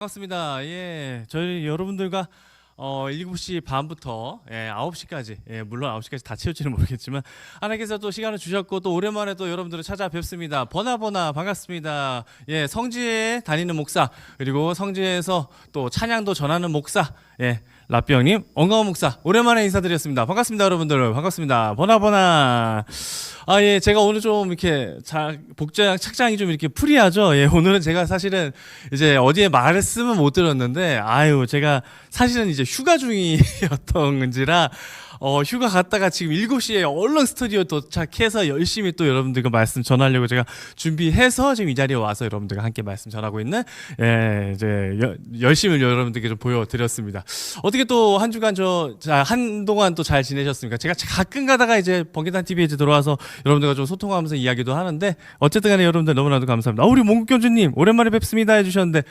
반갑습니다. 예, 저희 여러분들과 7시 반부터 9시까지, 물론 9시까지 다 채울지는 모르겠지만 하나님께서 또 시간을 주셨고 또 오랜만에 또 여러분들을 찾아뵙습니다. 버나버나 반갑습니다. 예, 성지에 다니는 목사, 그리고 성지에서 또 찬양도 전하는 목사, 라삐 형님, 언가원 목사, 오랜만에 인사드렸습니다. 반갑습니다, 여러분들. 반갑습니다. 버나버나. 예, 제가 오늘 좀 이렇게 복장, 착장이 좀 이렇게 프리하죠? 예, 오늘은 제가 사실은 이제 어디에 말씀은 못 들었는데, 제가 사실은 이제 휴가 중이었던 건지라, 휴가 갔다가 지금 7시에 얼른 스튜디오 도착해서 열심히 또 여러분들과 말씀 전하려고 제가 준비해서 지금 이 자리에 와서 여러분들과 함께 말씀 전하고 있는, 이제 열심히 여러분들께 좀 보여드렸습니다. 어떻게 또 한 주간 한동안 또 잘 지내셨습니까? 제가 가끔 가다가 이제 번개단 TV에 이제 들어와서 여러분들과 좀 소통하면서 이야기도 하는데, 어쨌든 간에 여러분들 너무나도 감사합니다. 우리 몽국교주님, 오랜만에 뵙습니다 해주셨는데,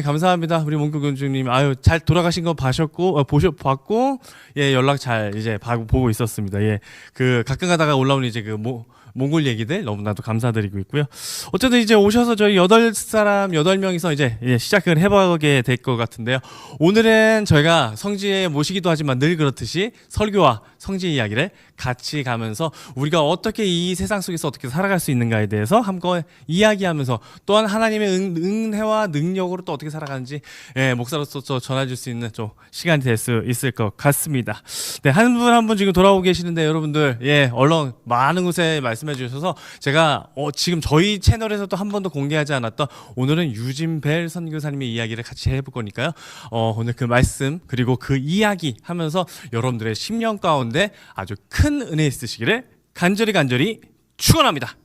감사합니다. 우리 몽국교주님, 잘 돌아가신 거 봤고, 연락 잘 이제 보고 있었습니다. 가끔 가다가 올라오는 이제 몽골 얘기들 너무나도 감사드리고 있고요. 어쨌든 이제 오셔서 저희 8명이서 이제 시작을 해보게 될 것 같은데요. 오늘은 저희가 성지에 모시기도 하지만 늘 그렇듯이 설교와 성지 이야기를 같이 가면서 우리가 어떻게 이 세상 속에서 어떻게 살아갈 수 있는가에 대해서 한번 이야기하면서 또한 하나님의 은혜와 능력으로 또 어떻게 살아가는지 목사로서 전해줄 수 있는 좀 시간이 될 수 있을 것 같습니다. 네, 한 분 한 분 지금 돌아오고 계시는데 여러분들 얼른 많은 곳에 말씀해 주셔서 제가 지금 저희 채널에서도 한 번도 공개하지 않았던 오늘은 유진벨 선교사님의 이야기를 같이 해볼 거니까요. 오늘 그 말씀 그리고 그 이야기 하면서 여러분들의 심령 가운데 아주 큰 은혜 있으시기를 간절히 축원합니다.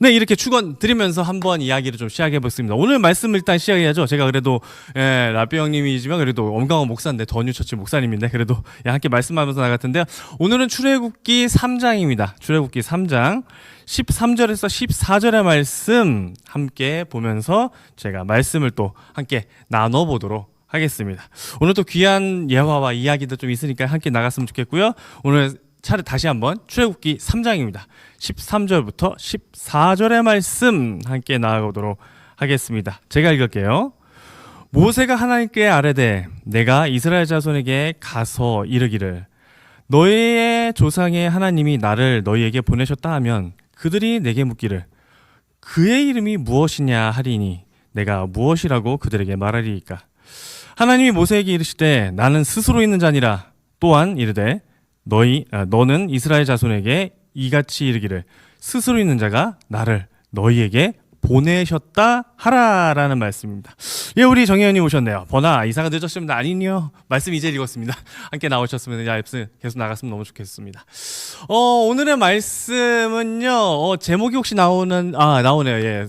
네, 이렇게 축원 드리면서 한번 이야기를 좀 시작해 보겠습니다. 오늘 말씀 일단 시작해야죠. 제가 그래도 라삐 형님이지만 그래도 엄강원 목사인데 더뉴처치 목사님인데 그래도 함께 말씀하면서 나갔던데요. 오늘은 출애굽기 3장입니다. 출애굽기 3장 13절에서 14절의 말씀 함께 보면서 제가 말씀을 또 함께 나눠보도록 하겠습니다. 오늘 또 귀한 예화와 이야기도 좀 있으니까 함께 나갔으면 좋겠고요. 오늘 차례 다시 한번 출애굽기 3장입니다. 13절부터 14절의 말씀 함께 나아가도록 하겠습니다. 제가 읽을게요. 모세가 하나님께 아뢰되 내가 이스라엘 자손에게 가서 이르기를 너희의 조상의 하나님이 나를 너희에게 보내셨다 하면 그들이 내게 묻기를 그의 이름이 무엇이냐 하리니 내가 무엇이라고 그들에게 말하리이까. 하나님이 모세에게 이르시되 나는 스스로 있는 자니라. 또한 이르되 너는 이스라엘 자손에게 이같이 이르기를 스스로 있는 자가 나를 너희에게 보내셨다 하라라는 말씀입니다. 우리 정혜연님 오셨네요. 버나 이사가 늦었습니다. 아니요, 말씀 이제 읽었습니다. 함께 나오셨으면 계속 나갔으면 너무 좋겠습니다. 오늘의 말씀은요, 제목이 혹시 나오네요.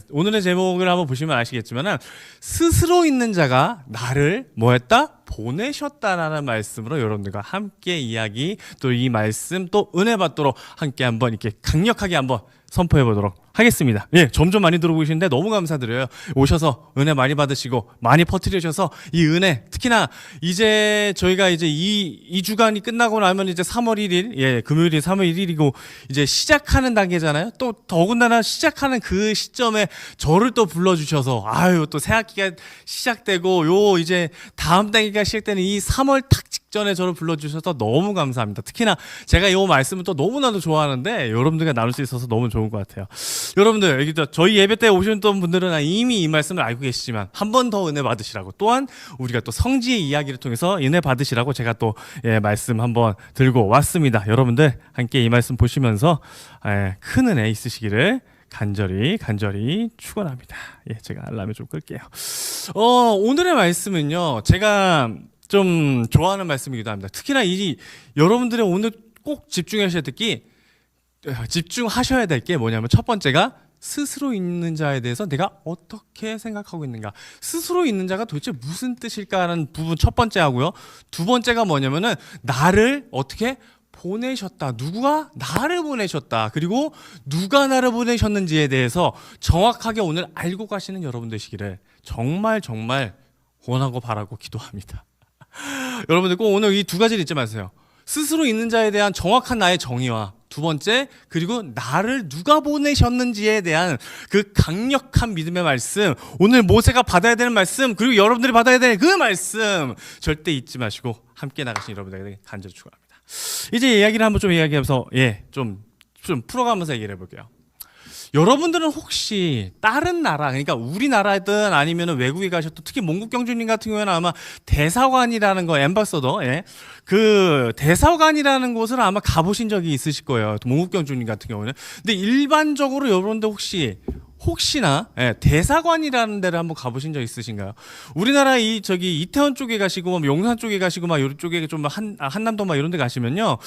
오늘의 제목을 한번 보시면 아시겠지만은 스스로 있는 자가 나를 뭐했다? 보내셨다라는 말씀으로 여러분들과 함께 이야기 또 이 말씀 또 은혜 받도록 함께 한번 이렇게 강력하게 한번 선포해 보도록 하겠습니다. 점점 많이 들어오고 계시는데 너무 감사드려요. 오셔서 은혜 많이 받으시고 많이 퍼뜨리셔서 이 은혜 특히나 이제 저희가 이제 이 주간이 끝나고 나면 이제 3월 1일 금요일이 3월 1일이고 이제 시작하는 단계잖아요. 또 더군다나 시작하는 그 시점에 저를 또 불러주셔서 또 새학기가 시작되고 이제 다음 단계가 시작되는 이 3월 탁 직전에 저를 불러주셔서 너무 감사합니다. 특히나 제가 이 말씀을 또 너무나도 좋아하는데 여러분들과 나눌 수 있어서 너무 좋은 것 같아요. 여러분들 여기 저희 예배 때 오셨던 분들은 이미 이 말씀을 알고 계시지만 한 번 더 은혜 받으시라고 또한 우리가 또 성지의 이야기를 통해서 은혜 받으시라고 제가 또 말씀 한번 들고 왔습니다. 여러분들 함께 이 말씀 보시면서 큰 은혜 있으시기를 간절히 축원합니다. 제가 알람을 좀 끌게요. 오늘의 말씀은요, 제가 좀 좋아하는 말씀이기도 합니다. 특히나 여러분들의 오늘 꼭 집중하셔야 될 게 뭐냐면 첫 번째가 스스로 있는 자에 대해서 내가 어떻게 생각하고 있는가. 스스로 있는 자가 도대체 무슨 뜻일까 하는 부분 첫 번째 하고요. 두 번째가 뭐냐면은 나를 어떻게 보내셨다. 누가 나를 보내셨다. 그리고 누가 나를 보내셨는지에 대해서 정확하게 오늘 알고 가시는 여러분 되시기를 정말 원하고 바라고 기도합니다. 여러분들 꼭 오늘 이 두 가지를 잊지 마세요. 스스로 있는 자에 대한 정확한 나의 정의와 두 번째, 그리고 나를 누가 보내셨는지에 대한 그 강력한 믿음의 말씀, 오늘 모세가 받아야 되는 말씀, 그리고 여러분들이 받아야 되는 그 말씀 절대 잊지 마시고 함께 나가신 여러분들에게 간절히 축원합니다. 이제 이야기를 한번 좀 이야기하면서 좀 풀어가면서 얘기를 해볼게요. 여러분들은 혹시 다른 나라, 그러니까 우리나라든 아니면 외국에 가셨던, 특히 몽국 경주님 같은 경우에는 아마 대사관이라는 거, 엠바서더, 그 대사관이라는 곳을 아마 가보신 적이 있으실 거예요. 몽국 경주님 같은 경우는. 근데 일반적으로 여러분들 혹시나 대사관이라는 데를 한번 가보신 적 있으신가요? 우리나라 이태원 쪽에 가시고 용산 쪽에 가시고 막 이런 쪽에 좀 한남동 막 이런 데 가시면요,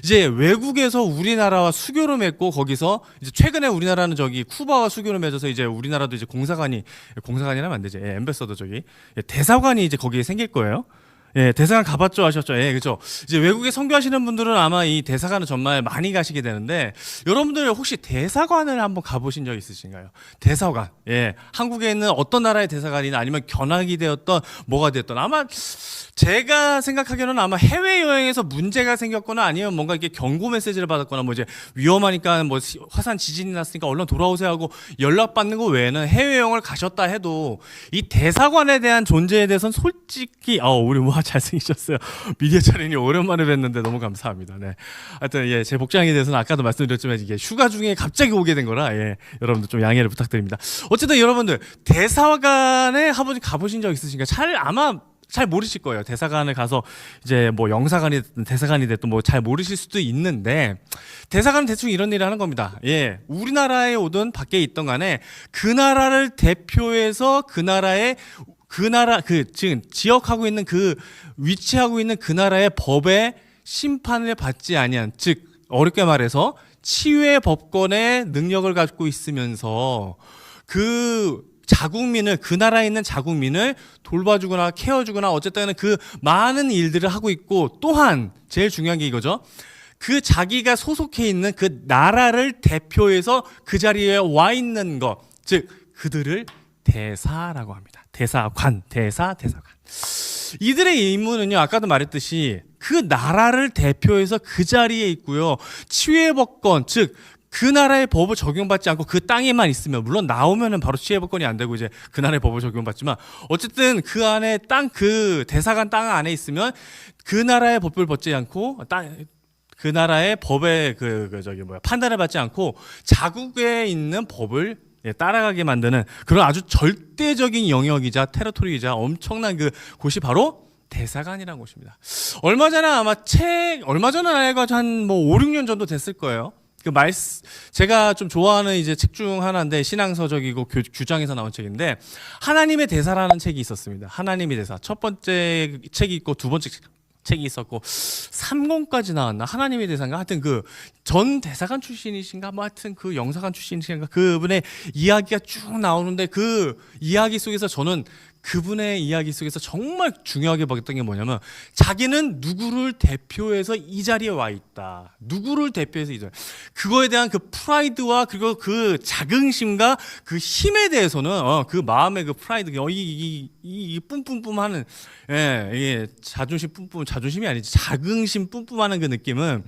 이제 외국에서 우리나라와 수교를 맺고, 거기서 이제 최근에 우리나라는 쿠바와 수교를 맺어서 이제 우리나라도 이제 공사관이라면 안 되지, 엠베서더 대사관이 이제 거기에 생길 거예요. 대사관 가봤죠? 하셨죠? 그렇죠. 이제 외국에 선교하시는 분들은 아마 이 대사관을 정말 많이 가시게 되는데, 여러분들 혹시 대사관을 한번 가보신 적 있으신가요? 대사관. 한국에 있는 어떤 나라의 대사관이나 아니면 견학이 되었던 뭐가 되었던, 아마 제가 생각하기에는 아마 해외여행에서 문제가 생겼거나 아니면 뭔가 이렇게 경고 메시지를 받았거나 뭐 이제 위험하니까 뭐 화산 지진이 났으니까 얼른 돌아오세요 하고 연락받는 거 외에는 해외여행을 가셨다 해도 이 대사관에 대한 존재에 대해서는 솔직히 우리 뭐 잘생기셨어요. 미디어 차린이 오랜만에 뵀는데 너무 감사합니다. 하여튼 제 복장에 대해서는 아까도 말씀드렸지만 이게 휴가 중에 갑자기 오게 된 거라 여러분들 좀 양해를 부탁드립니다. 어쨌든 여러분들 대사관에 한번 가보신 적 있으신가요? 아마 잘 모르실 거예요. 대사관을 가서 이제 뭐 영사관이 됐든 대사관이 됐든 뭐 잘 모르실 수도 있는데, 대사관은 대충 이런 일을 하는 겁니다. 우리나라에 오든 밖에 있던 간에 그 나라를 대표해서 지금 지역하고 있는 위치하고 있는 그 나라의 법의 심판을 받지 아니한, 즉 어렵게 말해서 치유의 법권의 능력을 갖고 있으면서 그 나라에 있는 자국민을 돌봐주거나 케어주거나 어쨌든 그 많은 일들을 하고 있고, 또한 제일 중요한 게 이거죠. 그 자기가 소속해 있는 그 나라를 대표해서 그 자리에 와 있는 것, 즉 그들을 대사라고 합니다. 대사관. 이들의 임무는요, 아까도 말했듯이 그 나라를 대표해서 그 자리에 있고요, 치유의 법권, 즉 그 나라의 법을 적용받지 않고 그 땅에만 있으면, 물론 나오면은 바로 치유법권이 안 되고 이제 그 나라의 법을 적용받지만, 어쨌든 그 안에 그 대사관 땅 안에 있으면 그 나라의 법을 받지 않고 그 나라의 법의 판단을 받지 않고 자국에 있는 법을 따라가게 만드는 그런 아주 절대적인 영역이자 테러토리이자 엄청난 그 곳이 바로 대사관이라는 곳입니다. 얼마 전에 알고 한 5, 6년 정도 됐을 거예요. 제가 좀 좋아하는 이제 책 중 하나인데, 신앙서적이고 규장에서 나온 책인데, 하나님의 대사라는 책이 있었습니다. 하나님의 대사. 첫 번째 책이 있고 두 번째 책이 있었고 3권까지 나왔나? 하나님의 대사인가? 하여튼 전 대사관 출신이신가? 뭐 하여튼 그 영사관 출신이신가? 그분의 이야기가 쭉 나오는데, 그 이야기 속에서 저는 그분의 이야기 속에서 정말 중요하게 봤던 게 뭐냐면, 자기는 누구를 대표해서 이 자리에 와 있다. 누구를 대표해서 이 자리에. 그거에 대한 그 프라이드와 그리고 그 자긍심과 그 힘에 대해서는 그 마음의 그 프라이드, 이 뿜뿜뿜하는, 이게 자존심이 아니지, 자긍심 뿜뿜하는 그 느낌은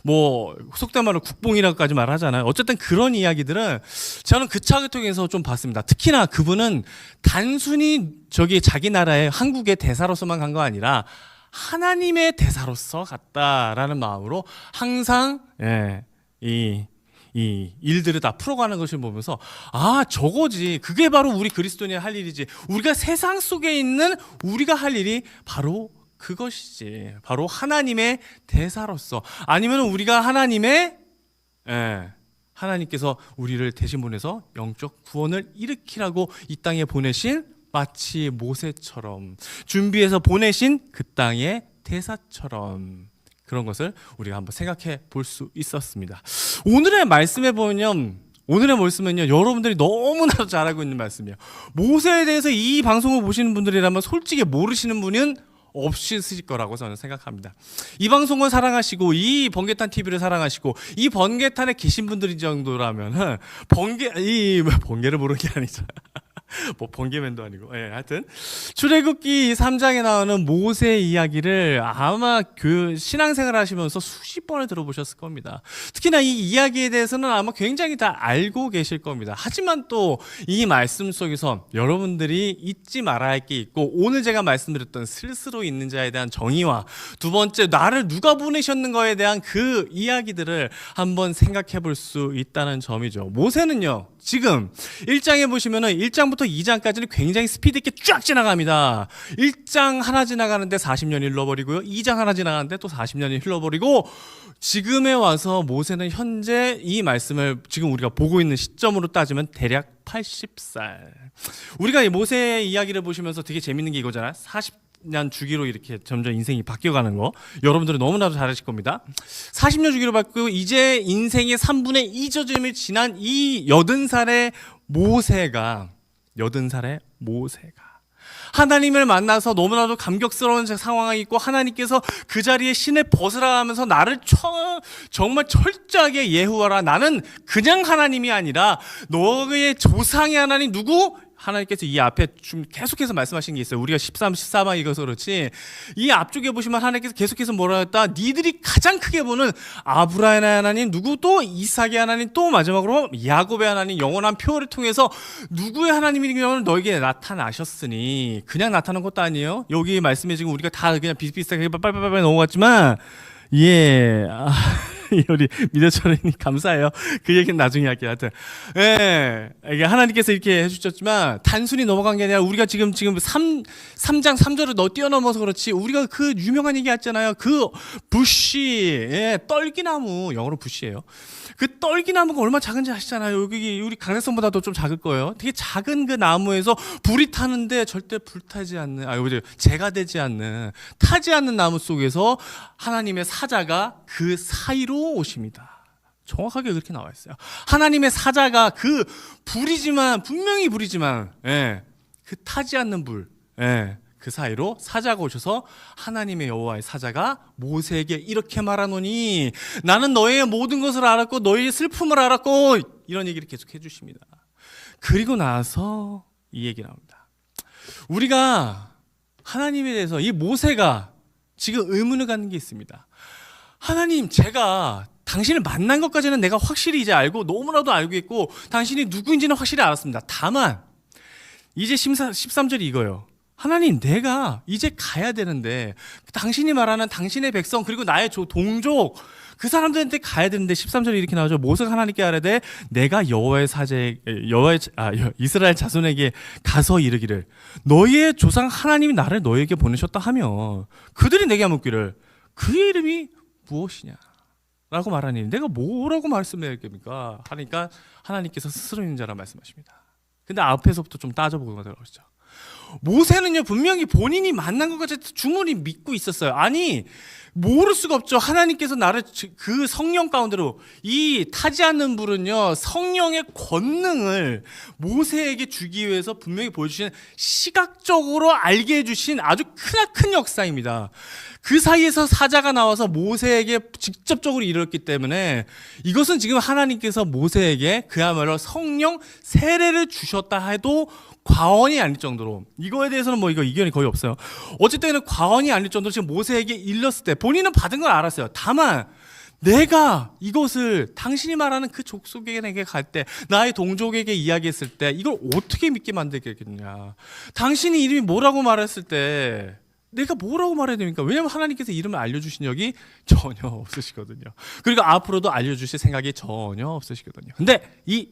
뭐 속된 말로 국뽕이라고까지 말하잖아요. 어쨌든 그런 이야기들은 저는 그 책을 통해서 좀 봤습니다. 특히나 그분은 단순히 자기 나라의 한국의 대사로서만 간 거 아니라 하나님의 대사로서 갔다라는 마음으로 항상 이 일들을 다 풀어가는 것을 보면서, 저거지, 그게 바로 우리 그리스도인이 할 일이지, 우리가 세상 속에 있는 우리가 할 일이 바로 그것이지, 바로 하나님의 대사로서, 아니면 우리가 하나님께서 우리를 대신 보내서 영적 구원을 일으키라고 이 땅에 보내신, 마치 모세처럼 준비해서 보내신 그 땅의 대사처럼, 그런 것을 우리가 한번 생각해 볼 수 있었습니다. 오늘의 말씀에 보면, 여러분들이 너무나도 잘 알고 있는 말씀이에요. 모세에 대해서 이 방송을 보시는 분들이라면 솔직히 모르시는 분은 없으실 거라고 저는 생각합니다. 이 방송을 사랑하시고 이 번개탄 TV를 사랑하시고 이 번개탄에 계신 분들이 정도라면 번개를 모르는 게 아니죠. 뭐 번개맨도 아니고. 예, 하여튼 출애굽기 3장에 나오는 모세 이야기를 아마 신앙생활 하시면서 수십 번을 들어보셨을 겁니다. 특히나 이 이야기에 대해서는 아마 굉장히 다 알고 계실 겁니다. 하지만 또 이 말씀 속에서 여러분들이 잊지 말아야 할 게 있고, 오늘 제가 말씀드렸던 스스로 있는 자에 대한 정의와 두 번째 나를 누가 보내셨는가에 대한 그 이야기들을 한번 생각해 볼 수 있다는 점이죠. 모세는요, 지금 1장에 보시면은 1장부터 2장까지는 굉장히 스피드 있게 쫙 지나갑니다. 1장 하나 지나가는데 40년이 흘러버리고요. 2장 하나 지나가는데 또 40년이 흘러버리고, 지금에 와서 모세는 현재 이 말씀을 지금 우리가 보고 있는 시점으로 따지면 대략 80살. 우리가 이 모세의 이야기를 보시면서 되게 재밌는 게 이거잖아요. 40년 주기로 이렇게 점점 인생이 바뀌어가는 거. 여러분들은 너무나도 잘 아실 겁니다. 40년 주기로 바뀌고 이제 인생의 3분의 2 저점을 지난 이 80살의 모세가 하나님을 만나서 너무나도 감격스러운 상황이 있고, 하나님께서 그 자리에 신을 벗으라 하면서 나를 정말 철저하게 예후하라. 나는 그냥 하나님이 아니라 너의 조상의 하나님 누구? 하나님께서 이 앞에 좀 계속해서 말씀하신 게 있어요. 우리가 13, 14만 읽어서 그렇지, 이 앞쪽에 보시면 하나님께서 계속해서 뭐라 했다? 니들이 가장 크게 보는 아브라함의 하나님 누구, 또 이삭의 하나님, 또 마지막으로 야곱의 하나님, 영원한 표를 통해서 누구의 하나님이냐면 너에게 나타나셨으니. 그냥 나타난 것도 아니에요. 여기 말씀에 지금 우리가 다 그냥 비슷비슷하게 빨빨빨빨 넘어갔지만, 예, 우리 미대철님 감사해요. 그 얘기는 나중에 할게요. 하여튼, 예, 이게 하나님께서 이렇게 해주셨지만 단순히 넘어간 게 아니라 우리가 지금 3장 3절을 뛰어넘어서 그렇지, 우리가 그 유명한 얘기 했잖아요. 그 부시, 예, 떨기나무, 영어로 부시예요. 그 떨기나무가 얼마나 작은지 아시잖아요. 여기 우리 강대성보다도 좀 작을 거예요. 되게 작은 그 나무에서 불이 타는데 절대 불타지 않는, 재가 되지 않는, 타지 않는 나무 속에서 하나님의 사자가 그 사이로 오십니다. 정확하게 그렇게 나와 있어요. 하나님의 사자가 그 불이지만, 분명히 불이지만, 예, 그 타지 않는 불, 예, 그 사이로 사자가 오셔서 하나님의 여호와의 사자가 모세에게 이렇게 말하노니 나는 너의 모든 것을 알았고 너의 슬픔을 알았고, 이런 얘기를 계속 해주십니다. 그리고 나서 이 얘기 나옵니다. 우리가 하나님에 대해서, 이 모세가 지금 의문을 갖는 게 있습니다. 하나님, 제가 당신을 만난 것까지는 내가 확실히 이제 알고 너무나도 알고 있고 당신이 누구인지는 확실히 알았습니다. 다만 이제 13절이 이거예요. 하나님, 내가 이제 가야 되는데 당신이 말하는 당신의 백성 그리고 나의 동족 그 사람들한테 가야 되는데, 13절에 이렇게 나오죠. 모세가 하나님께 아뢰되 내가 이스라엘 자손에게 가서 이르기를 너희의 조상 하나님이 나를 너희에게 보내셨다 하며 그들이 내게 묻기를 그의 이름이 무엇이냐 라고 말하니 내가 뭐라고 말씀해야 됩니까? 하니까 하나님께서 스스로 있는 자라 말씀하십니다. 근데 앞에서부터 좀 따져보고 들어가시죠. 모세는요, 분명히 본인이 만난 것까지 충분히 믿고 있었어요. 아니, 모를 수가 없죠. 하나님께서 나를 그 성령 가운데로, 이 타지 않는 불은요, 성령의 권능을 모세에게 주기 위해서 분명히 보여주신, 시각적으로 알게 해주신 아주 크나큰 역사입니다. 그 사이에서 사자가 나와서 모세에게 직접적으로 이르렀기 때문에 이것은 지금 하나님께서 모세에게 그야말로 성령 세례를 주셨다 해도 과언이 아닐 정도로, 이거에 대해서는 뭐 이견이 거의 없어요. 어쨌든 과언이 아닐 정도로 지금 모세에게 일렀을 때 본인은 받은 걸 알았어요. 다만 내가 이것을 당신이 말하는 그 족속에게 갈 때, 나의 동족에게 이야기했을 때 이걸 어떻게 믿게 만들겠느냐. 당신이 이름이 뭐라고 말했을 때 내가 뭐라고 말해야 됩니까? 왜냐하면 하나님께서 이름을 알려주신 적이 전혀 없으시거든요. 그리고 앞으로도 알려주실 생각이 전혀 없으시거든요. 근데 이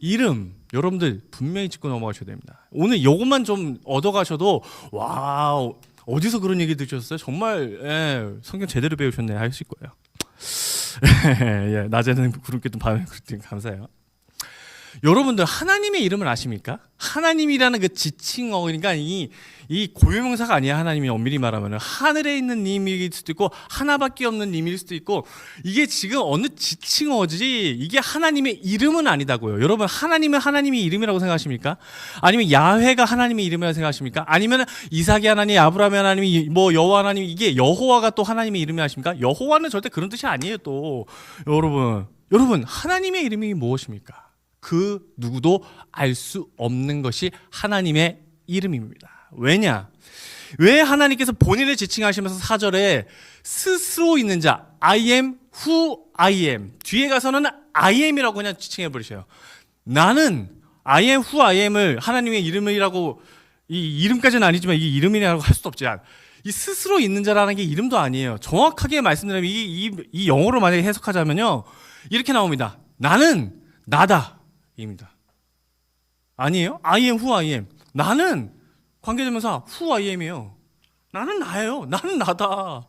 이름 여러분들 분명히 짚고 넘어가셔야 됩니다. 오늘 이것만 좀 얻어가셔도 와우, 어디서 그런 얘기 들으셨어요? 정말, 예, 성경 제대로 배우셨네 하실 거예요. 예, 낮에는 구름기도 밤에 구름기도 감사해요. 여러분들 하나님의 이름을 아십니까? 하나님이라는 그 지칭어, 그러니까 이 고유명사가 아니야. 하나님이 엄밀히 말하면 하늘에 있는 님일 수도 있고 하나밖에 없는 님일 수도 있고, 이게 지금 어느 지칭어지 이게 하나님의 이름은 아니다고요. 여러분, 하나님은 하나님의 이름이라고 생각하십니까? 아니면 야훼가 하나님의 이름이라고 생각하십니까? 아니면 이삭의 하나님, 아브라함의 하나님이 뭐 여호와 하나님, 이게 여호와가 또 하나님의 이름이 아십니까? 여호와는 절대 그런 뜻이 아니에요. 또 여러분 하나님의 이름이 무엇입니까? 그 누구도 알 수 없는 것이 하나님의 이름입니다. 왜냐? 왜 하나님께서 본인을 지칭하시면서 4절에 스스로 있는 자 I am who I am 뒤에 가서는 I am이라고 그냥 지칭해 버리셔요. 나는 I am who I am을 하나님의 이름이라고, 이 이름까지는 아니지만 이 이름이라고 할 수도 없지. 이 스스로 있는 자라는 게 이름도 아니에요. 정확하게 말씀드리면 이 영어로 만약에 해석하자면요, 이렇게 나옵니다. 나는 나다 입니다. 아니에요? I am who I am. 나는 관계대명사 who I am이에요. 나는 나예요. 나는 나다.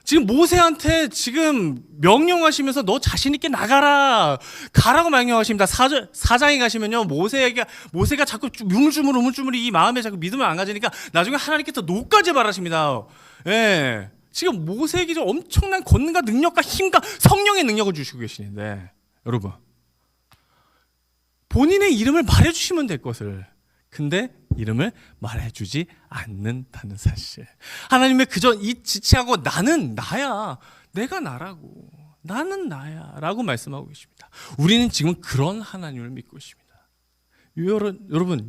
지금 모세한테 지금 명령하시면서 너 자신 있게 나가라, 가라고 명령하십니다. 4장에 가시면요, 모세가 자꾸 우물쭈물이 이 마음에 자꾸 믿음을 안 가지니까 나중에 하나님께서 노까지 바라십니다. 예. 지금 모세에게 엄청난 권능과 능력과 힘과 성령의 능력을 주시고 계시는데, 여러분, 본인의 이름을 말해주시면 될 것을, 근데 이름을 말해주지 않는다는 사실. 하나님의 그저 이 지체하고 나는 나야, 내가 나라고, 나는 나야 라고 말씀하고 계십니다. 우리는 지금 그런 하나님을 믿고 있습니다.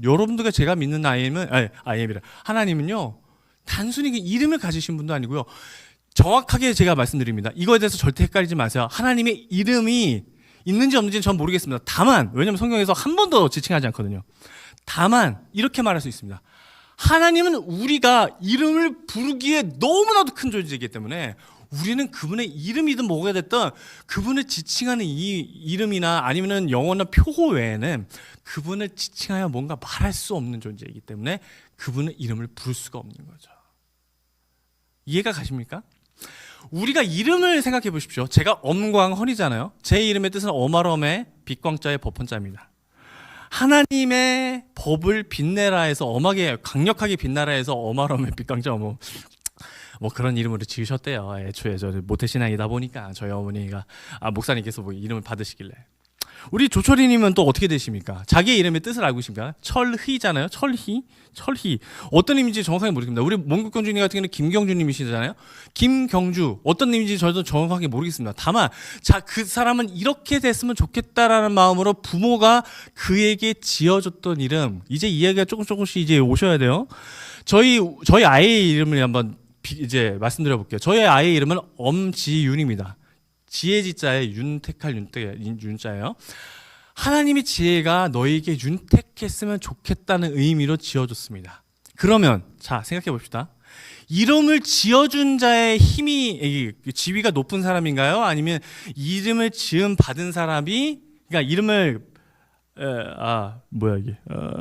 여러분들과 제가 믿는 IM이라 하나님은요, 단순히 이름을 가지신 분도 아니고요, 정확하게 제가 말씀드립니다. 이거에 대해서 절대 헷갈리지 마세요. 하나님의 이름이 있는지 없는지는 전 모르겠습니다. 다만, 왜냐하면 성경에서 한 번도 지칭하지 않거든요. 다만 이렇게 말할 수 있습니다. 하나님은 우리가 이름을 부르기에 너무나도 큰 존재이기 때문에 우리는 그분의 이름이든 뭐가 됐든 그분을 지칭하는 이 이름이나 아니면 영어나 표호 외에는 그분을 지칭하여 뭔가 말할 수 없는 존재이기 때문에 그분의 이름을 부를 수가 없는 거죠. 이해가 가십니까? 우리가 이름을 생각해 보십시오. 제가 엄광헌이잖아요. 제 이름의 뜻은 어마럼의 빛광자의 법헌자입니다. 하나님의 법을 빛내라 해서, 엄하게 강력하게 빛나라 해서 어마럼의 빛광자, 뭐 그런 이름으로 지으셨대요. 애초에 저 모태신앙이다 보니까 저희 어머니가 목사님께서 뭐 이름을 받으시길래. 우리 조철이님은 또 어떻게 되십니까? 자기의 이름의 뜻을 알고 계십니까? 철희잖아요. 철희. 어떤 의미인지 정확하게 모르겠습니다. 우리 몽국경주님 같은 경우는 김경주님이시잖아요. 김경주. 어떤 의미인지 저도 정확하게 모르겠습니다. 다만 그 사람은 이렇게 됐으면 좋겠다라는 마음으로 부모가 그에게 지어줬던 이름, 이제 이야기가 조금씩 이제 오셔야 돼요. 저희 아이의 이름을 한번 이제 말씀드려 볼게요. 저희 아이의 이름은 엄지윤입니다. 지혜지자에 윤택할 윤자예요. 하나님의 지혜가 너에게 윤택했으면 좋겠다는 의미로 지어줬습니다. 그러면 자, 생각해 봅시다. 이름을 지어준 자의 힘이, 지위가 높은 사람인가요? 아니면 이름을 지음 받은 사람이, 그러니까 이름을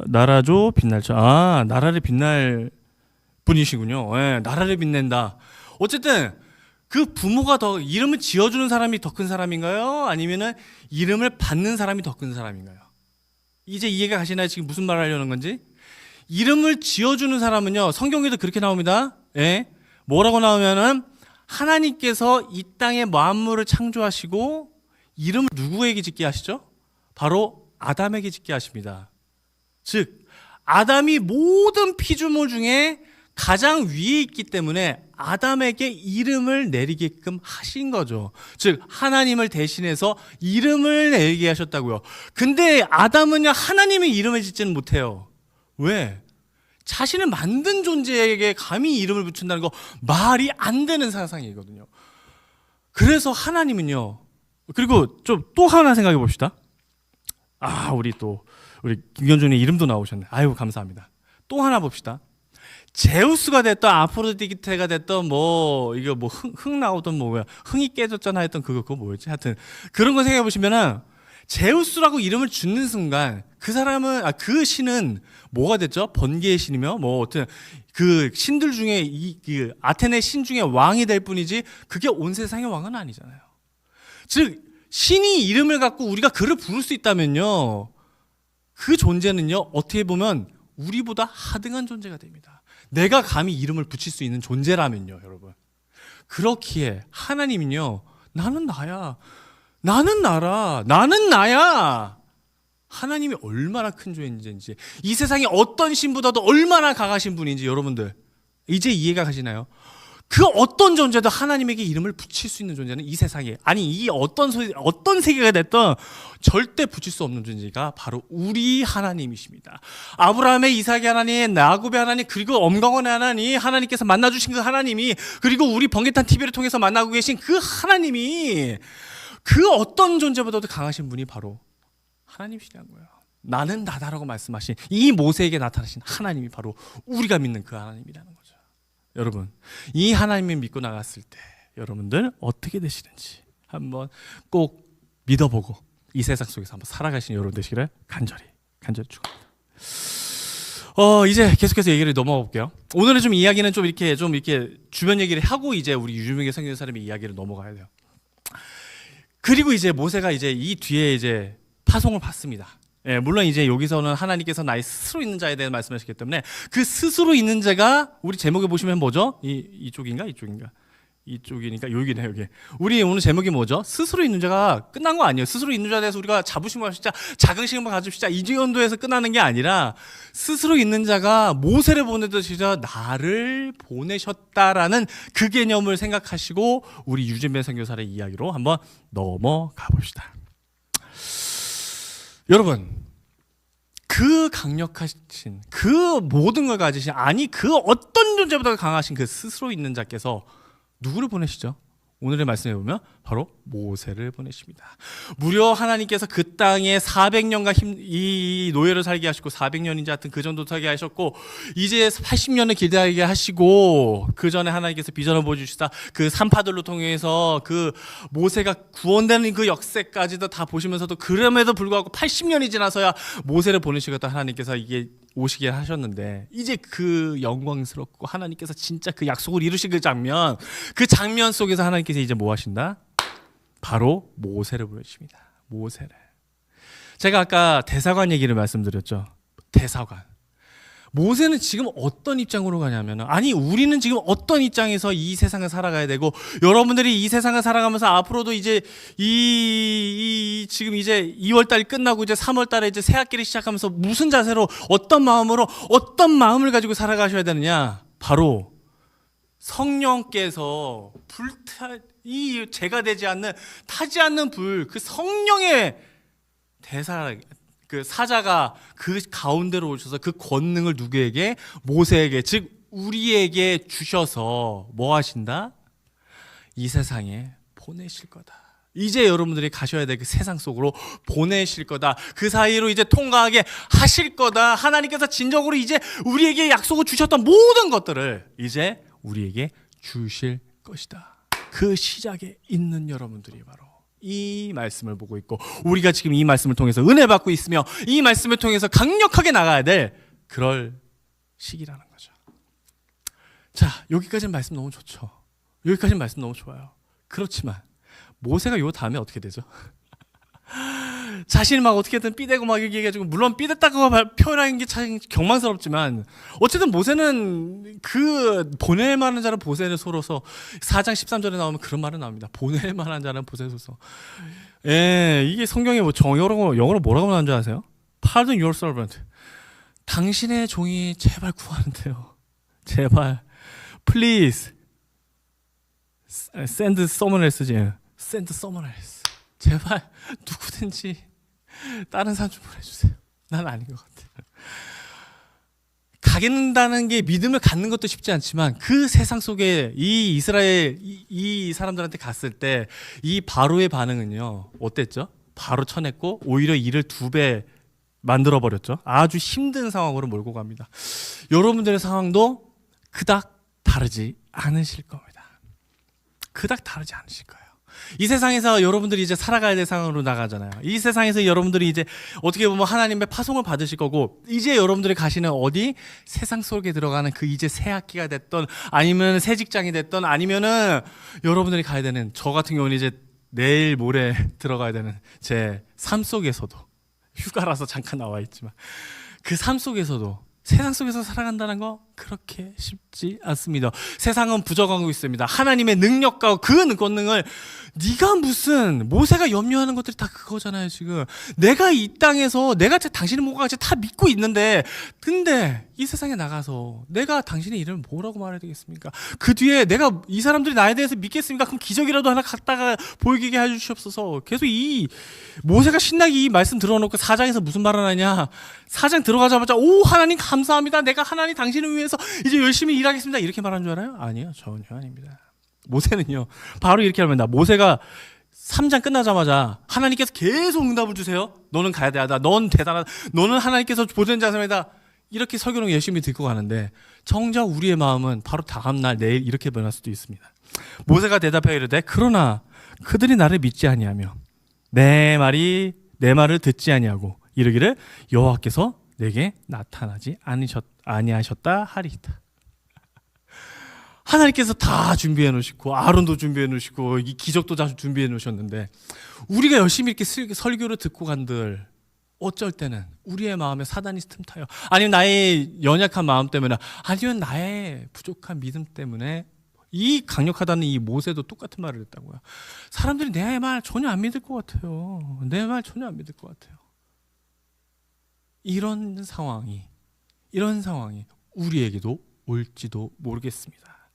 나라죠 빛날죠. 나라를 빛날 분이시군요. 나라를 빛낸다. 어쨌든 그 부모가 더, 이름을 지어주는 사람이 더 큰 사람인가요? 아니면은 이름을 받는 사람이 더 큰 사람인가요? 이제 이해가 가시나요? 지금 무슨 말을 하려는 건지? 이름을 지어주는 사람은요, 성경에도 그렇게 나옵니다. 뭐라고 나오면은 하나님께서 이 땅에 만물을 창조하시고 이름을 누구에게 짓게 하시죠? 바로 아담에게 짓게 하십니다. 즉, 아담이 모든 피조물 중에 가장 위에 있기 때문에 아담에게 이름을 내리게끔 하신 거죠. 즉, 하나님을 대신해서 이름을 내리게 하셨다고요. 근데 아담은요, 하나님의 이름을 짓지는 못해요. 왜? 자신을 만든 존재에게 감히 이름을 붙인다는 거 말이 안 되는 상상이거든요. 그래서 하나님은요, 그리고 좀 또 하나 생각해 봅시다. 우리 김견준의 이름도 나오셨네. 아유, 감사합니다. 또 하나 봅시다. 제우스가 됐던 아프로디테가 됐던 흥 나오던 흥이 깨졌잖아 했던 그거 뭐였지? 하여튼 그런 거 생각해 보시면은 제우스라고 이름을 짓는 순간 그 사람은 그 신은 뭐가 됐죠? 번개의 신이며 어떤 그 신들 중에 그 아테네 신 중에 왕이 될 뿐이지 그게 온 세상의 왕은 아니잖아요. 즉, 신이 이름을 갖고 우리가 그를 부를 수 있다면요, 그 존재는요, 어떻게 보면 우리보다 하등한 존재가 됩니다. 내가 감히 이름을 붙일 수 있는 존재라면요, 여러분. 그렇기에 하나님은요, 나는 나야, 나는 나라, 나는 나야. 하나님이 얼마나 큰 존재인지, 이 세상에 어떤 신보다도 얼마나 강하신 분인지 여러분들 이제 이해가 가시나요? 그 어떤 존재도 하나님에게 이름을 붙일 수 있는 존재는 이 세상에, 아니 이 어떤 세계가 됐든 절대 붙일 수 없는 존재가 바로 우리 하나님이십니다. 아브라함의, 이삭의 하나님, 야곱의 하나님, 그리고 엄강원의 하나님, 하나님께서 만나주신 그 하나님이, 그리고 우리 번개탄 TV를 통해서 만나고 계신 그 하나님이, 그 어떤 존재보다도 강하신 분이 바로 하나님이시라는 거예요. 나는 나다라고 말씀하신 이 모세에게 나타나신 하나님이 바로 우리가 믿는 그 하나님이라는 거죠. 여러분, 이 하나님을 믿고 나갔을 때 여러분들 어떻게 되시는지 한번 꼭 믿어보고 이 세상 속에서 한번 살아가시는 여러분 되시기를 간절히 축원합니다. 이제 계속해서 얘기를 넘어가 볼게요. 오늘은 좀 이야기는 좀 이렇게 주변 얘기를 하고 이제 우리 유명의 성경 사람의 이야기를 넘어가야 돼요. 그리고 이제 모세가 이제 이 뒤에 이제 파송을 받습니다. 예, 물론 이제 여기서는 하나님께서 나의 스스로 있는 자에 대해 말씀하셨기 때문에 그 스스로 있는 자가 우리 제목에 보시면 뭐죠? 이쪽이니까 여기네, 여기. 우리 오늘 제목이 뭐죠? 스스로 있는 자가 끝난 거 아니에요. 스스로 있는 자에 대해서 우리가 자부심을 가지자, 자긍심을 가집시다, 이 정도에서 끝나는 게 아니라 스스로 있는 자가 모세를 보내듯이 나를 보내셨다라는 그 개념을 생각하시고 우리 유진배 선교사의 이야기로 한번 넘어가 봅시다. 여러분, 그 강력하신, 그 모든 걸 가지신, 아니 그 어떤 존재보다 강하신 그 스스로 있는 자께서 누구를 보내시죠? 오늘의 말씀에 보면 바로 모세를 보내십니다. 무려 하나님께서 그 땅에 400년간 이 노예를 살게 하시고, 400년인지 하여튼 그 정도 살게 하셨고, 이제 80년을 기다리게 하시고, 그 전에 하나님께서 비전을 보여주시다 그 산파들로 통해서 그 모세가 구원되는 그 역사까지도 다 보시면서도, 그럼에도 불구하고 80년이 지나서야 모세를 보내시겠다 하나님께서 이게 오시게 하셨는데, 이제 그 영광스럽고 하나님께서 진짜 그 약속을 이루신 그 장면 속에서 하나님께서 이제 뭐 하신다? 바로 모세를 보여주십니다. 모세를. 제가 아까 대사관 얘기를 말씀드렸죠. 대사관. 모세는 지금 어떤 입장으로 가냐면, 아니 우리는 지금 어떤 입장에서 이 세상을 살아가야 되고, 여러분들이 이 세상을 살아가면서 앞으로도 이제 지금 이제 2월달이 끝나고 이제 3월달에 이제 새 학기를 시작하면서 무슨 자세로, 어떤 마음으로, 어떤 마음을 가지고 살아가셔야 되느냐? 바로 성령께서 이 죄가 되지 않는, 타지 않는 불, 그 성령의 그 사자가 그 가운데로 오셔서 그 권능을 누구에게? 모세에게, 즉 우리에게 주셔서 뭐 하신다? 이 세상에 보내실 거다. 이제 여러분들이 가셔야 될 그 세상 속으로 보내실 거다. 그 사이로 이제 통과하게 하실 거다. 하나님께서 진정으로 이제 우리에게 약속을 주셨던 모든 것들을 이제 우리에게 주실 것이다. 그 시작에 있는 여러분들이 바로 이 말씀을 보고 있고, 우리가 지금 이 말씀을 통해서 은혜 받고 있으며 이 말씀을 통해서 강력하게 나가야 될 그럴 시기라는 거죠. 자, 여기까지는 말씀 너무 좋죠. 여기까지는 말씀 너무 좋아요. 그렇지만 모세가 요 다음에 어떻게 되죠? 자신이 막 어떻게든 삐대고 막 얘기해가지고, 물론 삐댔다고 표현하는 게 참 경망스럽지만 어쨌든 모세는 그 보낼 만한 자는 보내는 소로서 4장 13절에 나오면 그런 말은 나옵니다. 보낼 만한 자는 보내소서. 예, 이게 성경에 뭐 영어로 뭐라고 나오는 줄 아세요? Pardon your servant. 당신의 종이 제발 구하는데요. 제발 please send someone else지. send someone else. 제발 누구든지 다른 사람 좀 보내주세요. 난 아닌 것 같아요. 가겠다는 게, 믿음을 갖는 것도 쉽지 않지만 그 세상 속에 이 이스라엘 이 사람들한테 갔을 때 이 바로의 반응은요 어땠죠? 바로 쳐냈고 오히려 일을 2배 만들어 버렸죠. 아주 힘든 상황으로 몰고 갑니다. 여러분들의 상황도 그닥 다르지 않으실 겁니다. 그닥 다르지 않으실 거예요. 이 세상에서 여러분들이 이제 살아가야 될 상황으로 나가잖아요. 이 세상에서 여러분들이 이제 어떻게 보면 하나님의 파송을 받으실 거고, 이제 여러분들이 가시는 어디? 세상 속에 들어가는 그 이제 새 학기가 됐던, 아니면 새 직장이 됐던, 아니면은 여러분들이 가야 되는, 저 같은 경우는 이제 내일 모레 들어가야 되는 제 삶 속에서도, 휴가라서 잠깐 나와 있지만 그 삶 속에서도 세상 속에서 살아간다는 거 그렇게 쉽지 않습니다. 세상은 부정하고 있습니다. 하나님의 능력과 그 권능을 네가 무슨 모세가 염려하는 것들이 다 그거잖아요. 지금 내가 이 땅에서 내가 당신의 목과 같이 다 믿고 있는데 근데 이 세상에 나가서 내가 당신의 이름을 뭐라고 말해야 되겠습니까? 그 뒤에 내가 이 사람들이 나에 대해서 믿겠습니까? 그럼 기적이라도 하나 갖다가 보이게 해주시옵소서. 계속 이 모세가 신나게 이 말씀 들어놓고 4장에서 무슨 말을 하냐, 4장 들어가자마자 오 하나님 감사합니다. 내가 하나님 당신을 위해서 이제 열심히 일하겠습니다. 이렇게 말한 줄 알아요? 아니요, 전혀 아닙니다. 모세는요 바로 이렇게 합니다. 모세가 3장 끝나자마자 하나님께서 계속 응답을 주세요. 너는 가야 돼. 넌 대단하다. 너는 하나님께서 보존 자세이다. 이렇게 설교는 열심히 듣고 가는데 정작 우리의 마음은 바로 다음날 내일 이렇게 변할 수도 있습니다. 모세가 대답하여 이르되 그러나 그들이 나를 믿지 아니하며 내 말을 듣지 아니하고 이르기를 여호와께서 내게 나타나지 아니하셨다 하리이다. 하나님께서 다 준비해 놓으시고 아론도 준비해 놓으시고 이 기적도 다 준비해 놓으셨는데 우리가 열심히 이렇게 설교를 듣고 간들 어쩔 때는 우리의 마음에 사단이 틈타요. 아니면 나의 연약한 마음 때문에, 아니면 나의 부족한 믿음 때문에. 이 강력하다는 이 모세도 똑같은 말을 했다고요. 사람들이 내 말 전혀 안 믿을 것 같아요. 내 말 전혀 안 믿을 것 같아요. 이런 상황이 우리에게도 올지도 모르겠습니다.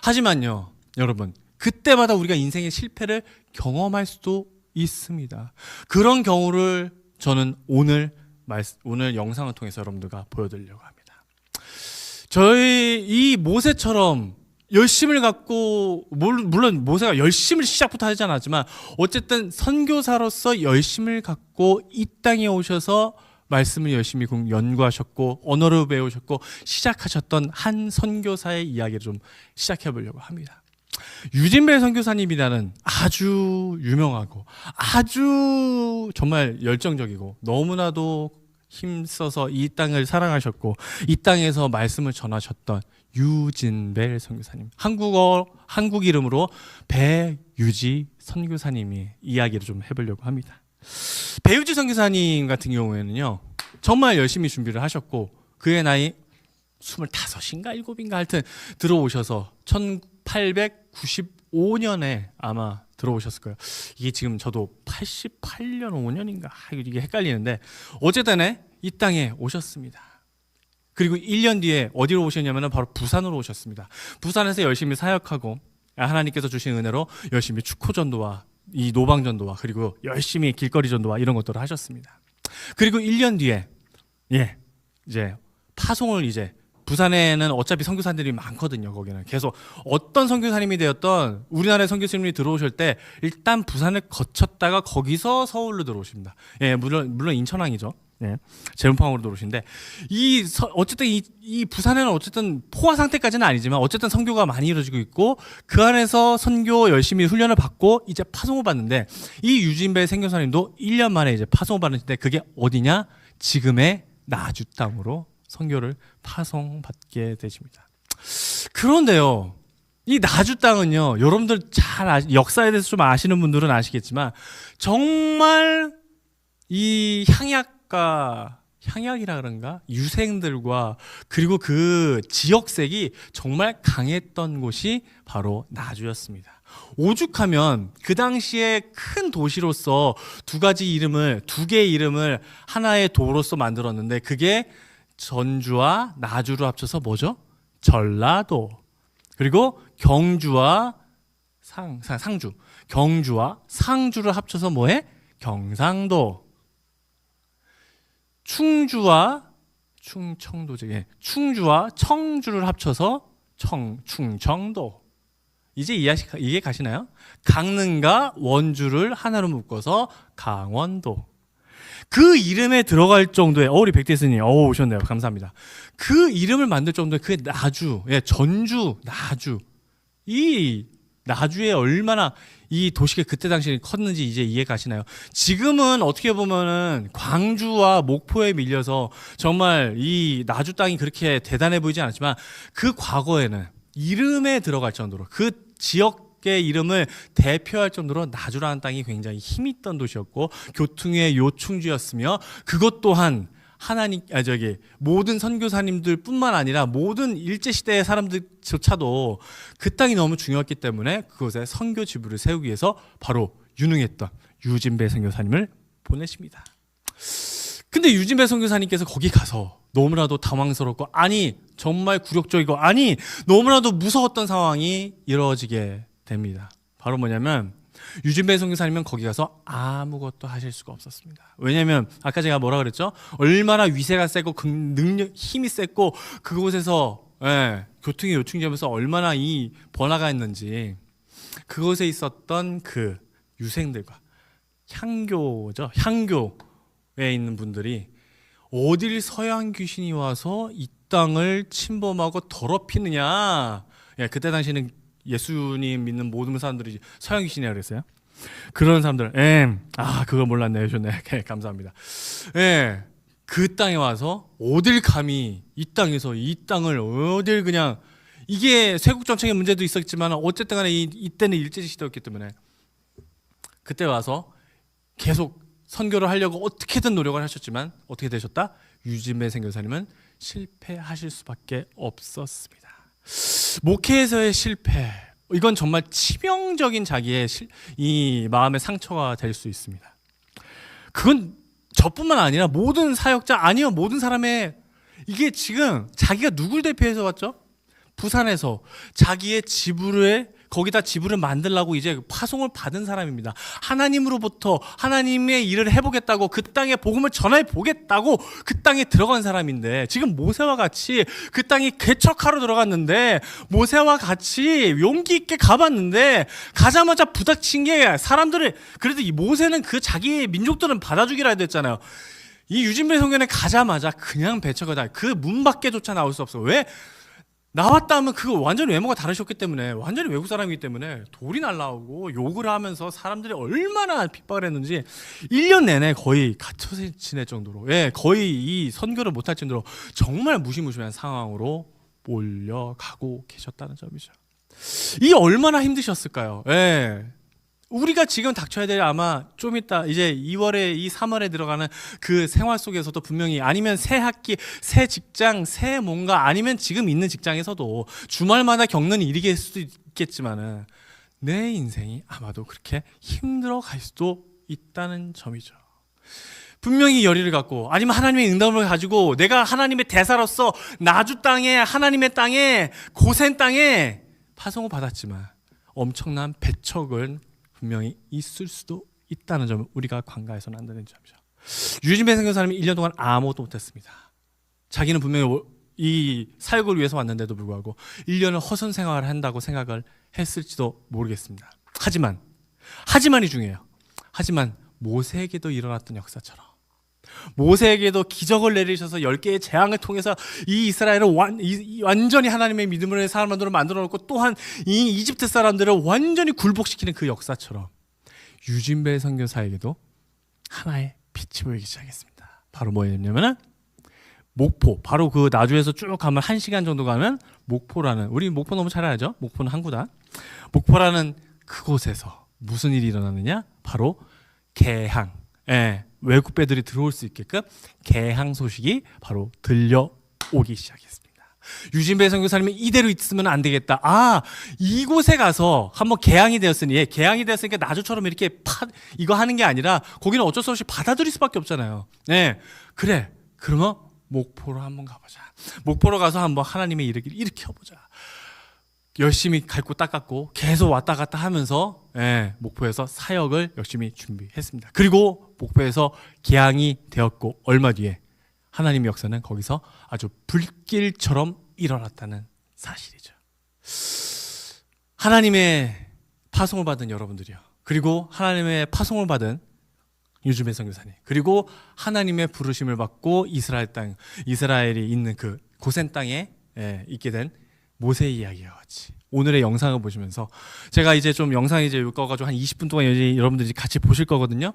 하지만요, 여러분, 그때마다 우리가 인생의 실패를 경험할 수도 있습니다. 그런 경우를 저는 오늘 영상을 통해서 여러분들과 보여드리려고 합니다. 저희 이 모세처럼 열심을 갖고, 물론 모세가 열심을 시작부터 하지 않았지만 어쨌든 선교사로서 열심을 갖고 이 땅에 오셔서 말씀을 열심히 연구하셨고 언어를 배우셨고 시작하셨던 한 선교사의 이야기를 좀 시작해 보려고 합니다. 유진벨 선교사님이라는 아주 유명하고 아주 정말 열정적이고 너무나도 힘써서 이 땅을 사랑하셨고 이 땅에서 말씀을 전하셨던 유진벨 선교사님, 한국 이름으로 배유지 선교사님이 이야기를 좀 해보려고 합니다. 배유지 선교사님 같은 경우에는요 정말 열심히 준비를 하셨고 그의 나이 25인가 7인가 하여튼 들어오셔서 1895년에 아마 들어오셨을 거예요. 이게 지금 저도 88년 5년인가 이게 헷갈리는데 어쨌든 이 땅에 오셨습니다. 그리고 1년 뒤에 어디로 오셨냐면 바로 부산으로 오셨습니다. 부산에서 열심히 사역하고 하나님께서 주신 은혜로 열심히 축포전도와 이 노방전도와 그리고 열심히 길거리 전도와 이런 것들을 하셨습니다. 그리고 1년 뒤에 이제 파송을 이제 부산에는 어차피 선교사님들이 많거든요. 거기는 계속 어떤 선교사님이 되었던 우리나라의 선교사님이 들어오실 때 일단 부산을 거쳤다가 거기서 서울로 들어오십니다. 물론 인천항이죠. 제문항으로 들어오시는데 어쨌든 이 부산에는 어쨌든 포화 상태까지는 아니지만 어쨌든 선교가 많이 이루어지고 있고 그 안에서 선교 열심히 훈련을 받고 이제 파송을 받는데 이 유진배 선교사님도 1년 만에 이제 파송을 받는데 그게 어디냐? 지금의 나주 땅으로 선교를 파송받게 되십니다. 그런데요, 이 나주 땅은요, 여러분들 잘 역사에 대해서 좀 아시는 분들은 아시겠지만 정말 이 향약이라 그런가? 유생들과 그리고 그 지역색이 정말 강했던 곳이 바로 나주였습니다. 오죽하면 그 당시에 큰 도시로서 두 개의 이름을 하나의 도로서 만들었는데 그게 전주와 나주를 합쳐서 뭐죠? 전라도. 그리고 경주와 상주. 경주와 상주를 합쳐서 뭐해? 경상도. 충주와 청주를 합쳐서 충청도. 이제 이해 가시나요? 강릉과 원주를 하나로 묶어서 강원도. 그 이름에 들어갈 정도의 우리 백대스님 오셨네요. 감사합니다. 그 이름을 만들 정도의 그 나주, 전주, 나주. 이 나주에 얼마나 이 도시가 그때 당시에 컸는지 이제 이해 가시나요? 지금은 어떻게 보면은 광주와 목포에 밀려서 정말 이 나주 땅이 그렇게 대단해 보이지 않았지만 그 과거에는 이름에 들어갈 정도로 그 지역의 이름을 대표할 정도로 나주라는 땅이 굉장히 힘있던 도시였고 교통의 요충지였으며 그것 또한 모든 선교사님들뿐만 아니라 모든 일제 시대의 사람들조차도 그 땅이 너무 중요했기 때문에 그곳에 선교 지부를 세우기 위해서 바로 유능했던 유진배 선교사님을 보내십니다. 근데 유진배 선교사님께서 거기 가서 너무나도 당황스럽고, 아니 정말 굴욕적이고, 아니 너무나도 무서웠던 상황이 이루어지게 됩니다. 바로 뭐냐면 유진배 선교사님은 거기 가서 아무것도 하실 수가 없었습니다. 왜냐하면 아까 제가 뭐라 그랬죠? 얼마나 위세가 세고 능력, 힘이 셌고 그곳에서 교통이 요충지면서 얼마나 이 번화가 했는지, 그곳에 있었던 그 유생들과 향교에 있는 분들이 어딜 서양 귀신이 와서 이 땅을 침범하고 더럽히느냐. 그때 당시에는 예수님 믿는 모든 사람들이 서양 귀신이라고 그랬어요. 그런 사람들, 그거 몰랐네요. 좋네. 감사합니다. 그 땅에 와서 어딜 감히 이 땅에서 이 땅을 어딜 그냥, 이게 세국 정책의 문제도 있었지만 어쨌든 간에 이때는 일제 시대였기 때문에 그때 와서 계속 선교를 하려고 어떻게든 노력을 하셨지만 어떻게 되셨다? 유진배 선교사님은 실패하실 수밖에 없었습니다. 목회에서의 실패, 이건 정말 치명적인 자기의 이 마음의 상처가 될 수 있습니다. 그건 저뿐만 아니라 모든 사역자, 아니요 모든 사람의, 이게 지금 자기가 누굴 대표해서 왔죠? 부산에서 자기의 지부를, 거기다 지부를 만들라고 이제 파송을 받은 사람입니다. 하나님으로부터 하나님의 일을 해보겠다고, 그 땅에 복음을 전해 보겠다고 그 땅에 들어간 사람인데, 지금 모세와 같이 그 땅에 개척하러 들어갔는데, 모세와 같이 용기 있게 가봤는데 가자마자 부닥친 게, 사람들을, 그래도 이 모세는 그 자기 민족들은 받아주기라 했잖아요. 이 유진배 선교는 가자마자 그냥 배척하다, 그 문 밖에조차 나올 수 없어. 왜? 나왔다 하면 그거 완전히 외모가 다르셨기 때문에, 완전히 외국 사람이기 때문에 돌이 날라오고 욕을 하면서 사람들이 얼마나 핍박을 했는지 1년 내내 거의 갇혀 지낼 정도로, 거의 이 선교를 못할 정도로 정말 무시무시한 상황으로 몰려가고 계셨다는 점이죠. 이 얼마나 힘드셨을까요? 우리가 지금 닥쳐야 될, 아마 좀 이따 이제 2월에 이 3월에 들어가는 그 생활 속에서도 분명히, 아니면 새 학기, 새 직장, 새 뭔가, 아니면 지금 있는 직장에서도 주말마다 겪는 일이길 수도 있겠지만은 내 인생이 아마도 그렇게 힘들어 갈 수도 있다는 점이죠. 분명히 열의를 갖고, 아니면 하나님의 응답을 가지고 내가 하나님의 대사로서 나주 땅에, 하나님의 땅에, 고센 땅에 파송을 받았지만 엄청난 배척은 분명히 있을 수도 있다는 점을 우리가 간과해서는 안 되는 점이죠. 유진배 선교사님이 1년 동안 아무것도 못했습니다. 자기는 분명히 이 사역을 위해서 왔는데도 불구하고 1년을 허선 생활을 한다고 생각을 했을지도 모르겠습니다. 하지만이 중요해요. 하지만 모세에게도 일어났던 역사처럼, 모세에게도 기적을 내리셔서 10개의 재앙을 통해서 이 이스라엘을 완전히 하나님의 믿음을 사람들을 만들어 놓고, 또한 이 이집트 사람들을 완전히 굴복시키는 그 역사처럼 유진배 선교사에게도 하나의 빛이 보이기 시작했습니다. 바로 뭐였냐면은 목포, 바로 그 나주에서 쭉 가면 1시간 정도 가면 목포라는, 우리 목포 너무 잘 알죠? 목포는 항구다. 목포라는 그곳에서 무슨 일이 일어나느냐? 바로 개항, 외국 배들이 들어올 수 있게끔 개항 소식이 바로 들려오기 시작했습니다. 유진배 선교사님이 이대로 있으면 안 되겠다. 이곳에 가서 한번 개항이 되었으니까 나주처럼 이렇게 이거 하는 게 아니라 거기는 어쩔 수 없이 받아들일 수밖에 없잖아요. 그래, 그러면 목포로 한번 가보자. 목포로 가서 한번 하나님의 일을 일으켜보자. 열심히 갈고 닦았고 계속 왔다 갔다 하면서 목포에서 사역을 열심히 준비했습니다. 그리고 목포에서 개항이 되었고 얼마 뒤에 하나님의 역사는 거기서 아주 불길처럼 일어났다는 사실이죠. 하나님의 파송을 받은 여러분들이요, 그리고 하나님의 파송을 받은 유진배 선교사님, 그리고 하나님의 부르심을 받고 이스라엘이 있는 그 고센 땅에 있게 된 모세의 이야기와 같이 오늘의 영상을 보시면서, 제가 이제 좀 영상이 이제 읽어가지고 한 20분 동안 여러분들이 같이 보실 거거든요.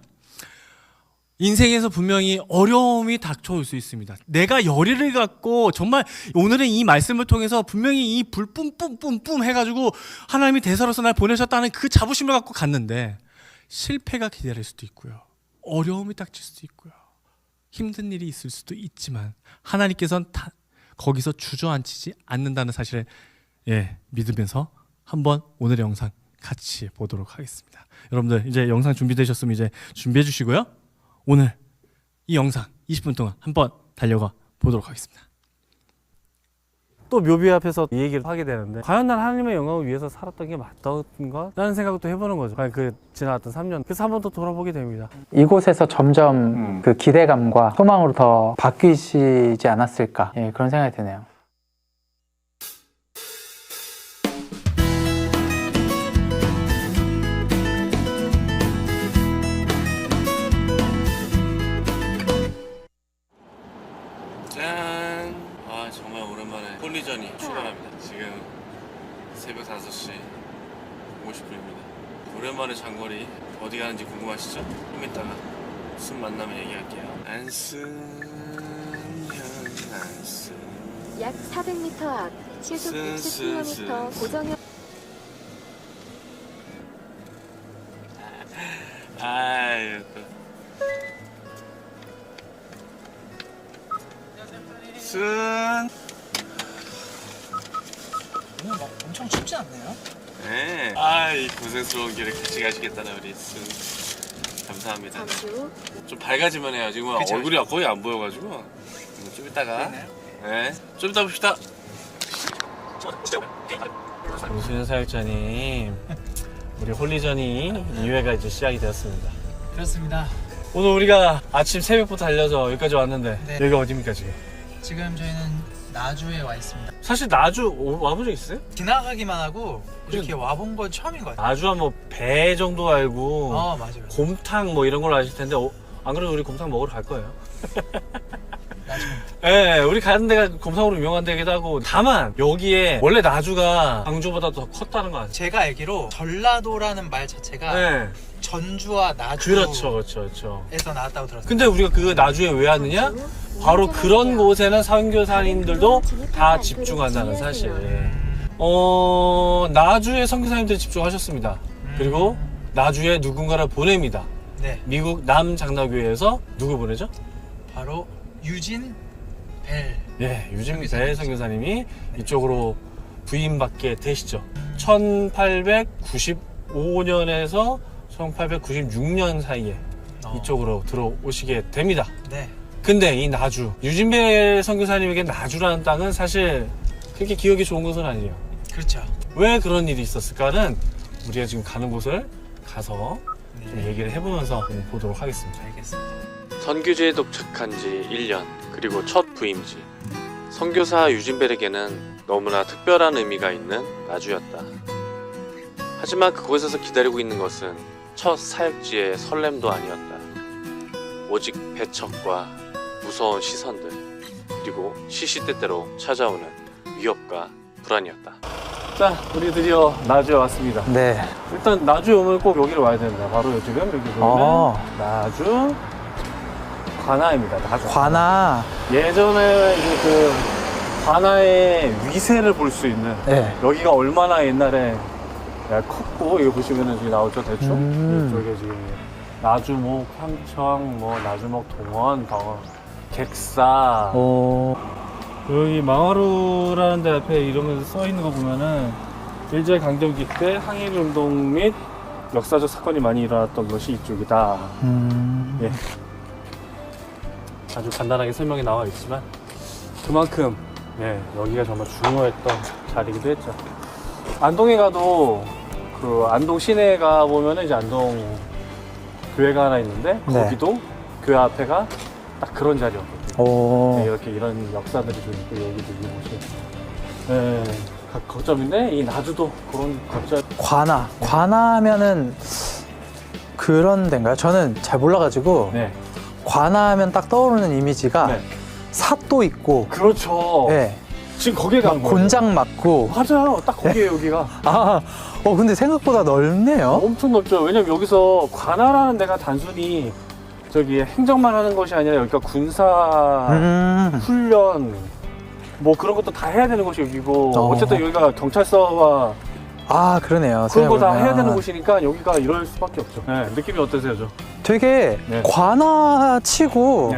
인생에서 분명히 어려움이 닥쳐올 수 있습니다. 내가 열의를 갖고 정말 오늘의 이 말씀을 통해서 분명히 이 불 뿜뿜뿜뿜 해가지고 하나님이 대사로서 날 보내셨다는 그 자부심을 갖고 갔는데 실패가 기다릴 수도 있고요, 어려움이 닥칠 수도 있고요, 힘든 일이 있을 수도 있지만 하나님께서는 거기서 주저앉히지 않는다는 사실을 믿으면서 한번 오늘의 영상 같이 보도록 하겠습니다. 여러분들 이제 영상 준비되셨으면 이제 준비해 주시고요. 오늘 이 영상 20분 동안 한번 달려가 보도록 하겠습니다. 또 묘비 앞에서 이 얘기를 하게 되는데 과연 난 하나님의 영광을 위해서 살았던 게 맞던가? 라는 생각을 또 해보는 거죠. 과연 그 지나갔던 3년 그래서 한번 또 돌아보게 됩니다. 이곳에서 점점 그 기대감과 소망으로 더 바뀌시지 않았을까, 그런 생각이 드네요. 짠! 아 정말 오랜만에 홀리전이 출발합니다. 지금 새벽 5시 50분입니다. 오랜만에 장거리 어디 가는지 궁금하시죠? 좀 이따가 숨 만나면 얘기할게요. 안승 약 400m 앞 시속 60km 고정형 아유 승 오늘 막 엄청 춥지 않나요? 네. 아이 고생스러운 길을 같이 가시겠다는 우리 승 감사합니다. 잠시 후 좀 밝아지면 해요. 지금 그쵸, 얼굴이 거의 안 보여가지고 좀 이따가 좀 이따 봅시다. 김수현 사역자님, 우리 홀리전이 2회가 이제 시작이 되었습니다. 그렇습니다. 오늘 우리가 아침 새벽부터 달려서 여기까지 왔는데 네. 여기가 어디입니까 지금? 지금 저희는 나주에 와 있습니다. 사실 나주 와본 적 있어요? 지나가기만 하고 이렇게 와본 건 처음인 것 같아요. 나주は뭐 배 정도 알고 맞아요. 곰탕 뭐 이런 걸로 아실 텐데 안 그래도 우리 곰탕 먹으러 갈 거예요. 나중에. 네, 우리 가는 데가 곰탕으로 유명한 데기도 하고 다만 여기에 원래 나주가 광주보다 더 컸다는 거 아세요? 제가 알기로 전라도라는 말 자체가 네, 전주와 나주에서 그렇죠. 나왔다고 들었어요. 근데 우리가 그 나주에 왜 왔느냐? 바로 그런 곳에는 선교사님들도 다 집중한다는 사실. 나주에 선교사님들이 집중하셨습니다. 그리고 나주에 누군가를 보냅니다. 네, 미국 남장로교회에서 누구 보내죠? 바로 유진 벨. 예, 유진 벨 선교사님이 이쪽으로 부임받게 되시죠. 1895년에서 1896년 사이에 이쪽으로 들어오시게 됩니다. 네, 근데 이 나주, 유진벨 선교사님에게 나주라는 땅은 사실 그렇게 기억이 좋은 것은 아니에요. 그렇죠. 왜 그런 일이 있었을까는 우리가 지금 가는 곳을 가서 좀 얘기를 해보면서 보도록 하겠습니다. 알겠습니다. 선교지에 도착한 지 1년, 그리고 첫 부임지. 선교사 유진벨에게는 너무나 특별한 의미가 있는 나주였다. 하지만 그곳에서 기다리고 있는 것은 첫 사역지의 설렘도 아니었다. 오직 배척과 무서운 시선들, 그리고 시시때때로 찾아오는 위협과 불안이었다. 자, 우리 드디어 나주에 왔습니다. 네. 일단 나주에 오면 꼭 여기를 와야 됩니다. 바로 지금 여기 보면 나주 관아입니다. 나주 관아. 예전에 이제 그 관아의 위세를 볼 수 있는 네. 여기가 얼마나 옛날에 컸고 이거 보시면은 지금 나오죠 대충 이쪽에 지금 나주목, 향청, 뭐 나주목 동원, 객사. 여기 망화루라는 데 앞에 이러면서 써 있는 거 보면은 일제강점기 때 항일운동 및 역사적 사건이 많이 일어났던 것이 이쪽이다. 예. 아주 간단하게 설명이 나와 있지만 그만큼 여기가 정말 중요했던 자리이기도 했죠. 안동에 가도 그 안동 시내에 가 보면은 이제 안동 교회가 하나 있는데 거기도 교회 앞에가 딱 그런 자리였거든요. 이렇게 이런 역사들이 좀 있고 여기도 이곳이 각 거점인데 이 나주도 그런 거점. 관아 하면은 그런 데인가요? 저는 잘 몰라가지고 관아 하면 딱 떠오르는 이미지가 삿도 있고 그렇죠. 지금 거기에 간 거예요. 곤장 맞고. 맞아요. 딱 거기에요 여기가. 근데 생각보다 넓네요. 엄청 넓죠. 왜냐면 여기서 관아라는 데가 단순히 저기 행정만 하는 것이 아니라 여기가 군사 훈련 뭐 그런 것도 다 해야 되는 곳이 여기고 어쨌든 여기가 경찰서와 그러네요. 그런 거 다 해야 되는 곳이니까 여기가 이럴 수밖에 없죠. 느낌이 어떠세요, 저? 되게 관아치고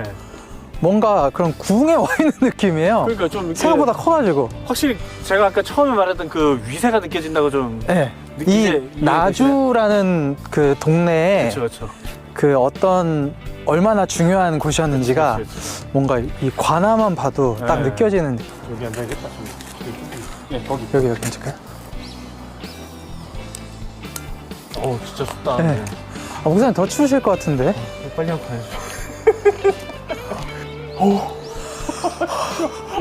뭔가 그런 궁에 와 있는 느낌이에요. 그러니까 좀 이렇게 생각보다 커가지고. 확실히 제가 아까 처음에 말했던 그 위세가 느껴진다고 좀 네. 느끼지- 이 나주라는 그 동네에 그렇죠. 그 어떤 얼마나 중요한 곳이었는지가 뭔가 이 관아만 봐도 딱 네. 느껴지는. 여기 앉아야겠다. 네, 거기. 여기 괜찮을까요? 오, 진짜 춥다. 네. 아, 목사님 더 추우실 것 같은데. 빨리 한번 가야죠.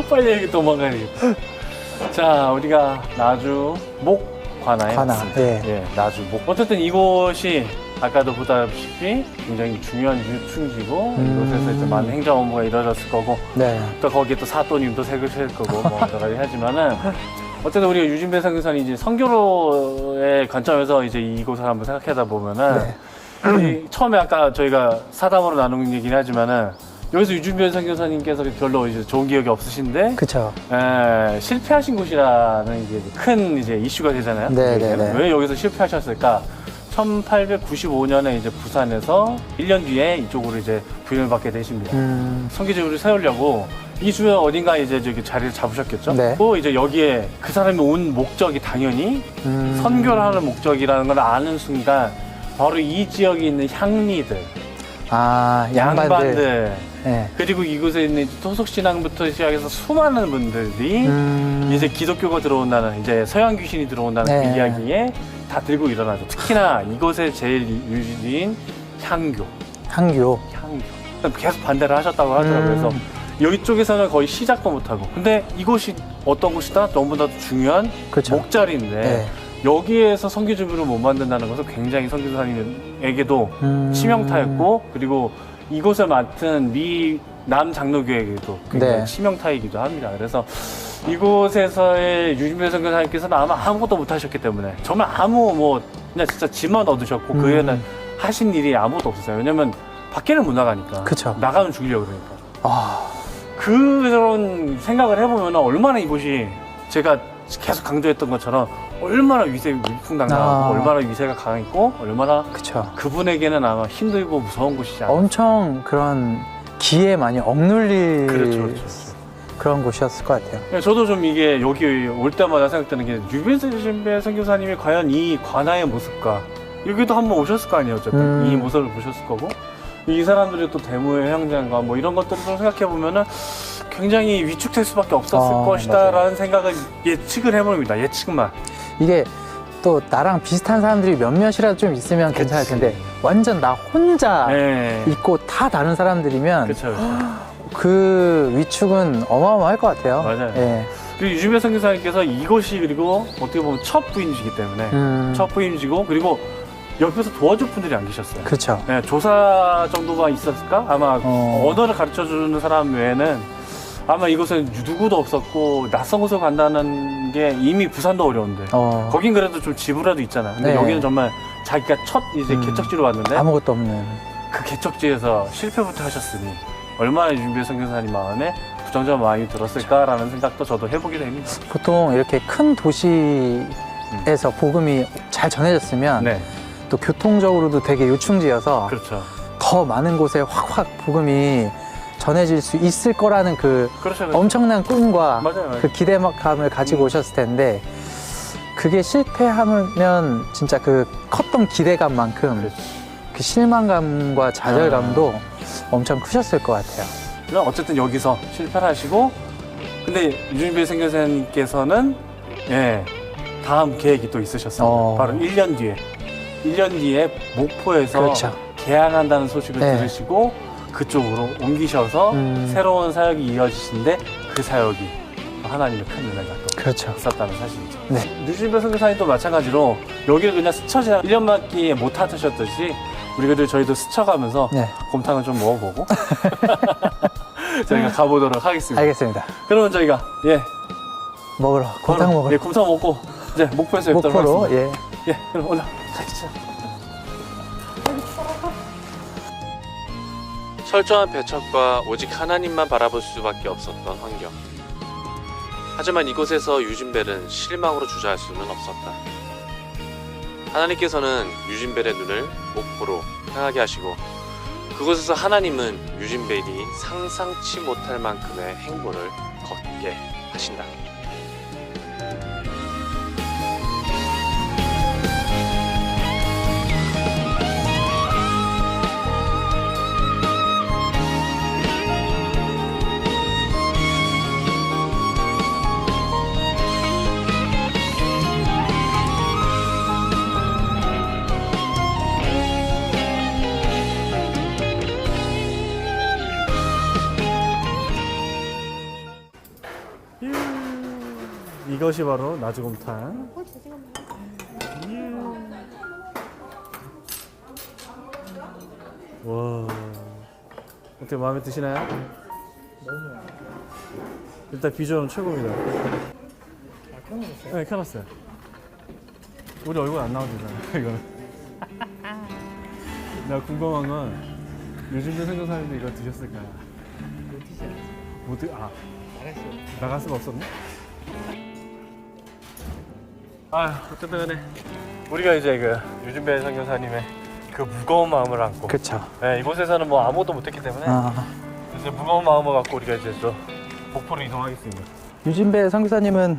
빨리 여기 도망가야겠다. 자, 우리가 나주 목관아에 관아, 왔습니다. 예. 나주 목. 어쨌든 이곳이 아까도 보다시피 굉장히 중요한 유충지고 이곳에서 이제 많은 행정 업무가 이루어졌을 거고 네. 또 거기에 또 사또님도 새기실 거고 뭐 여러 가지 하지만은 어쨌든 우리가 유진배 선교사님 이제 선교로의 관점에서 이제 이곳을 한번 생각하다 보면은 이 처음에 아까 저희가 사담으로 나눈 얘기긴 하지만은 여기서 유진배 선교사님께서 별로 이제 좋은 기억이 없으신데 그쵸. 실패하신 곳이라는 이게 큰 이제 이슈가 되잖아요. 네, 네, 네. 왜 여기서 실패하셨을까? 1895년에 이제 부산에서 1년 뒤에 이쪽으로 이제 부임을 받게 되십니다. 선교지를 세우려고 이 주변 어딘가 이제 저기 자리를 잡으셨겠죠? 네. 또 이제 여기에 그 사람이 온 목적이 당연히 선교를 하는 목적이라는 걸 아는 순간 바로 이 지역에 있는 향리들, 아, 양반들. 네. 그리고 이곳에 있는 토속신앙부터 시작해서 수많은 분들이 이제 기독교가 들어온다는 이제 서양 귀신이 들어온다는 네. 그 이야기에 다 들고 일어나죠. 특히나 이곳의 제일 유지인 향교. 향교. 계속 반대를 하셨다고 하더라고요. 그래서 여기 쪽에서는 거의 시작도 못하고. 근데 이곳이 어떤 곳이다? 너무나도 중요한 그쵸. 목자리인데 네. 여기에서 선교지부를 못 만든다는 것은 굉장히 선교사님에게도 치명타였고 그리고 이곳을 맡은 미 남장로교에게도 굉장히 네. 치명타이기도 합니다. 그래서 이곳에서의 유진배 선교사님께서는 아마 아무것도 못하셨기 때문에 정말 그냥 진짜 짐만 얻으셨고 그 외에는 하신 일이 아무것도 없었어요. 왜냐면 밖에는 못 나가니까. 그쵸. 나가면 죽이려고 그러니까. 아, 그런 생각을 해보면 얼마나 이곳이 제가 계속 강조했던 것처럼 얼마나 위풍당당하고 얼마나 위세가 강했고 얼마나 그쵸. 그분에게는 아마 힘들고 무서운 곳이지 않을까. 엄청 그런 기에 많이 억눌릴 그렇죠. 그런 곳이었을 것 같아요. 저도 좀 이게 여기 올 때마다 생각되는 게 유진배 선교사님이 과연 이 관아의 모습과 여기도 한번 오셨을 거 아니에요. 어쨌든 이 모습을 보셨을 거고 이 사람들이 또 대무의 형제인가 뭐 이런 것들을 좀 생각해 보면은 굉장히 위축될 수밖에 없었을 것이다라는 생각을 예측을 해봅니다. 예측만. 이게 또 나랑 비슷한 사람들이 몇몇이라도 좀 있으면 괜찮을 텐데 완전 나 혼자 있고 다 다른 사람들이면 그렇죠. 그 위축은 어마어마할 것 같아요. 맞아요. 예. 그리고 유진배 선교사님께서 이곳이 그리고 어떻게 보면 첫 부임지이기 때문에 첫 부임지고 그리고 옆에서 도와줄 분들이 안 계셨어요. 그렇죠. 네, 조사 정도가 있었을까? 아마 언어를 가르쳐주는 사람 외에는 아마 이곳은 누구도 없었고 낯선 곳을 간다는 게 이미 부산도 어려운데 거긴 그래도 좀 지부라도 있잖아요. 근데 네. 여기는 정말 자기가 첫 이제 개척지로 왔는데 아무것도 없는. 그 개척지에서 실패부터 하셨으니 얼마나 유진배 선교사님 마음에 부정적인 마음이 들었을까라는 생각도 저도 해보게 됩니다. 보통 이렇게 큰 도시에서 복음이 잘 전해졌으면 네, 또 교통적으로도 되게 요충지여서 그렇죠. 더 많은 곳에 확확 복음이 전해질 수 있을 거라는 그 그렇죠. 엄청난 꿈과 맞아요. 그 기대감을 가지고 오셨을 텐데 그게 실패하면 진짜 그 컸던 기대감만큼 그렇지. 그 실망감과 좌절감도 엄청 크셨을 것 같아요. 그럼 어쨌든 여기서 실패를 하시고 근데 유진배 선교사님께서는 다음 계획이 또 있으셨어요. 바로 1년 뒤에 목포에서 그렇죠. 개항한다는 소식을 네. 들으시고 그쪽으로 옮기셔서 새로운 사역이 이어지신데 그 사역이 하나님의 큰 은혜가 또 그렇죠. 있었다는 사실이죠. 네. 유진배 선교사님도 마찬가지로 여기를 그냥 스쳐지나 1년 맞기에 못 타셨듯이 저희도 스쳐가면서 네. 곰탕을 좀 먹어보고 저희가 가보도록 하겠습니다. 알겠습니다. 그러면 저희가 먹으러 곰탕 먹으러 곰탕 먹고 이제 목포에서 뵙도록 목포로 하겠습니다. 그럼 올라가시죠. 철저한 배척과 오직 하나님만 바라볼 수밖에 없었던 환경. 하지만 이곳에서 유진벨은 실망으로 주저할 수는 없었다. 하나님께서는 유진벨의 눈을 목포로 향하게 하시고 그곳에서 하나님은 유진벨이 상상치 못할 만큼의 행보를 걷게 하신다. 이것이 바로 나주곰탕. 와, 어떻게 마음에 드시나요? 너무. 일단 비주얼은 최고입니다. 네, 켜놨어요. 우리 얼굴 안 나와도 되잖아요, 이거는. 나 궁금한 건 요즘에 생각하는데 이거 드셨을까요? 못 드셔야지. 나갈 수가 없었네? 아휴, 어쨌든 간에 우리가 이제 그 유진배 선교사님의 그 무거운 마음을 안고 그쵸. 네, 이곳에서는 뭐 아무것도 못했기 때문에 이제 무거운 마음을 갖고 우리가 이제 또 목포로 이동하겠습니다. 유진배 선교사님은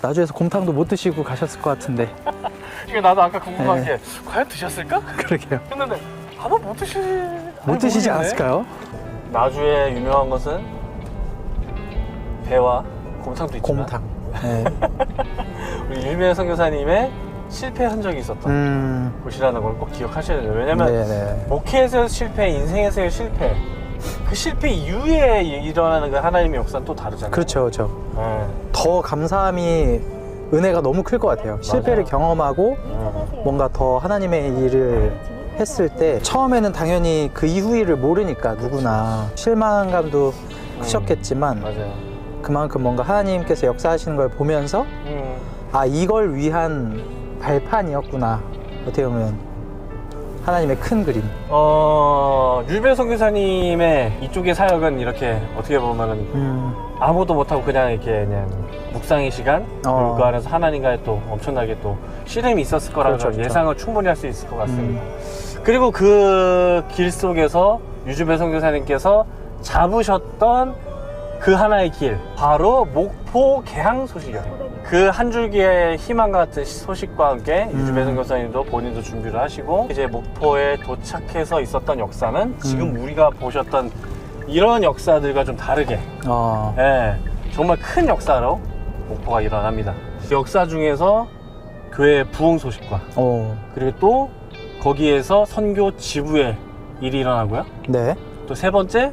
나주에서 곰탕도 못 드시고 가셨을 것 같은데. 이게 나도 아까 궁금한 네. 게 과연 드셨을까? 그러게요. 했는데 아마 못 드시지 않았을까요? 나주의 유명한 것은 배와 곰탕도 있지만 곰탕. 네. 우리 유진배 선교사님의 실패 흔적이 있었던 곳이라는 걸 꼭 기억하셔야 돼요. 왜냐면 네네. 목회에서의 실패, 인생에서의 실패, 그 실패 이후에 일어나는 그 하나님의 역사는 또 다르잖아요. 그렇죠, 그렇죠. 네. 더 감사함이 은혜가 너무 클 것 같아요. 실패를 경험하고 뭔가 더 하나님의 일을 했을 때 처음에는 당연히 그 이후 일을 모르니까 누구나 실망감도 크셨겠지만 맞아요. 그만큼 뭔가 하나님께서 역사하시는 걸 보면서 아 이걸 위한 발판이었구나. 어떻게 보면 하나님의 큰 그림. 유배 선교사님의 이쪽의 사역은 이렇게 어떻게 보면은 아무도 못하고 그냥 이렇게 그냥 묵상의 시간 그리고 그 안에서 하나님과의 또 엄청나게 또 씨름이 있었을 거라는 그렇죠, 그렇죠. 예상을 충분히 할 수 있을 것 같습니다. 그리고 그 길 속에서 유주배 선교사님께서 잡으셨던 그 하나의 길, 바로 목포 개항 소식이에요. 그 한 줄기의 희망 같은 소식과 함께 유주배 선교사님도 본인도 준비를 하시고 이제 목포에 도착해서 있었던 역사는 지금 우리가 보셨던 이런 역사들과 좀 다르게 예, 정말 큰 역사로 목포가 일어납니다. 역사 중에서 교회 부흥 소식과 그리고 또 거기에서 선교 지부의 일이 일어나고요. 네. 또 세 번째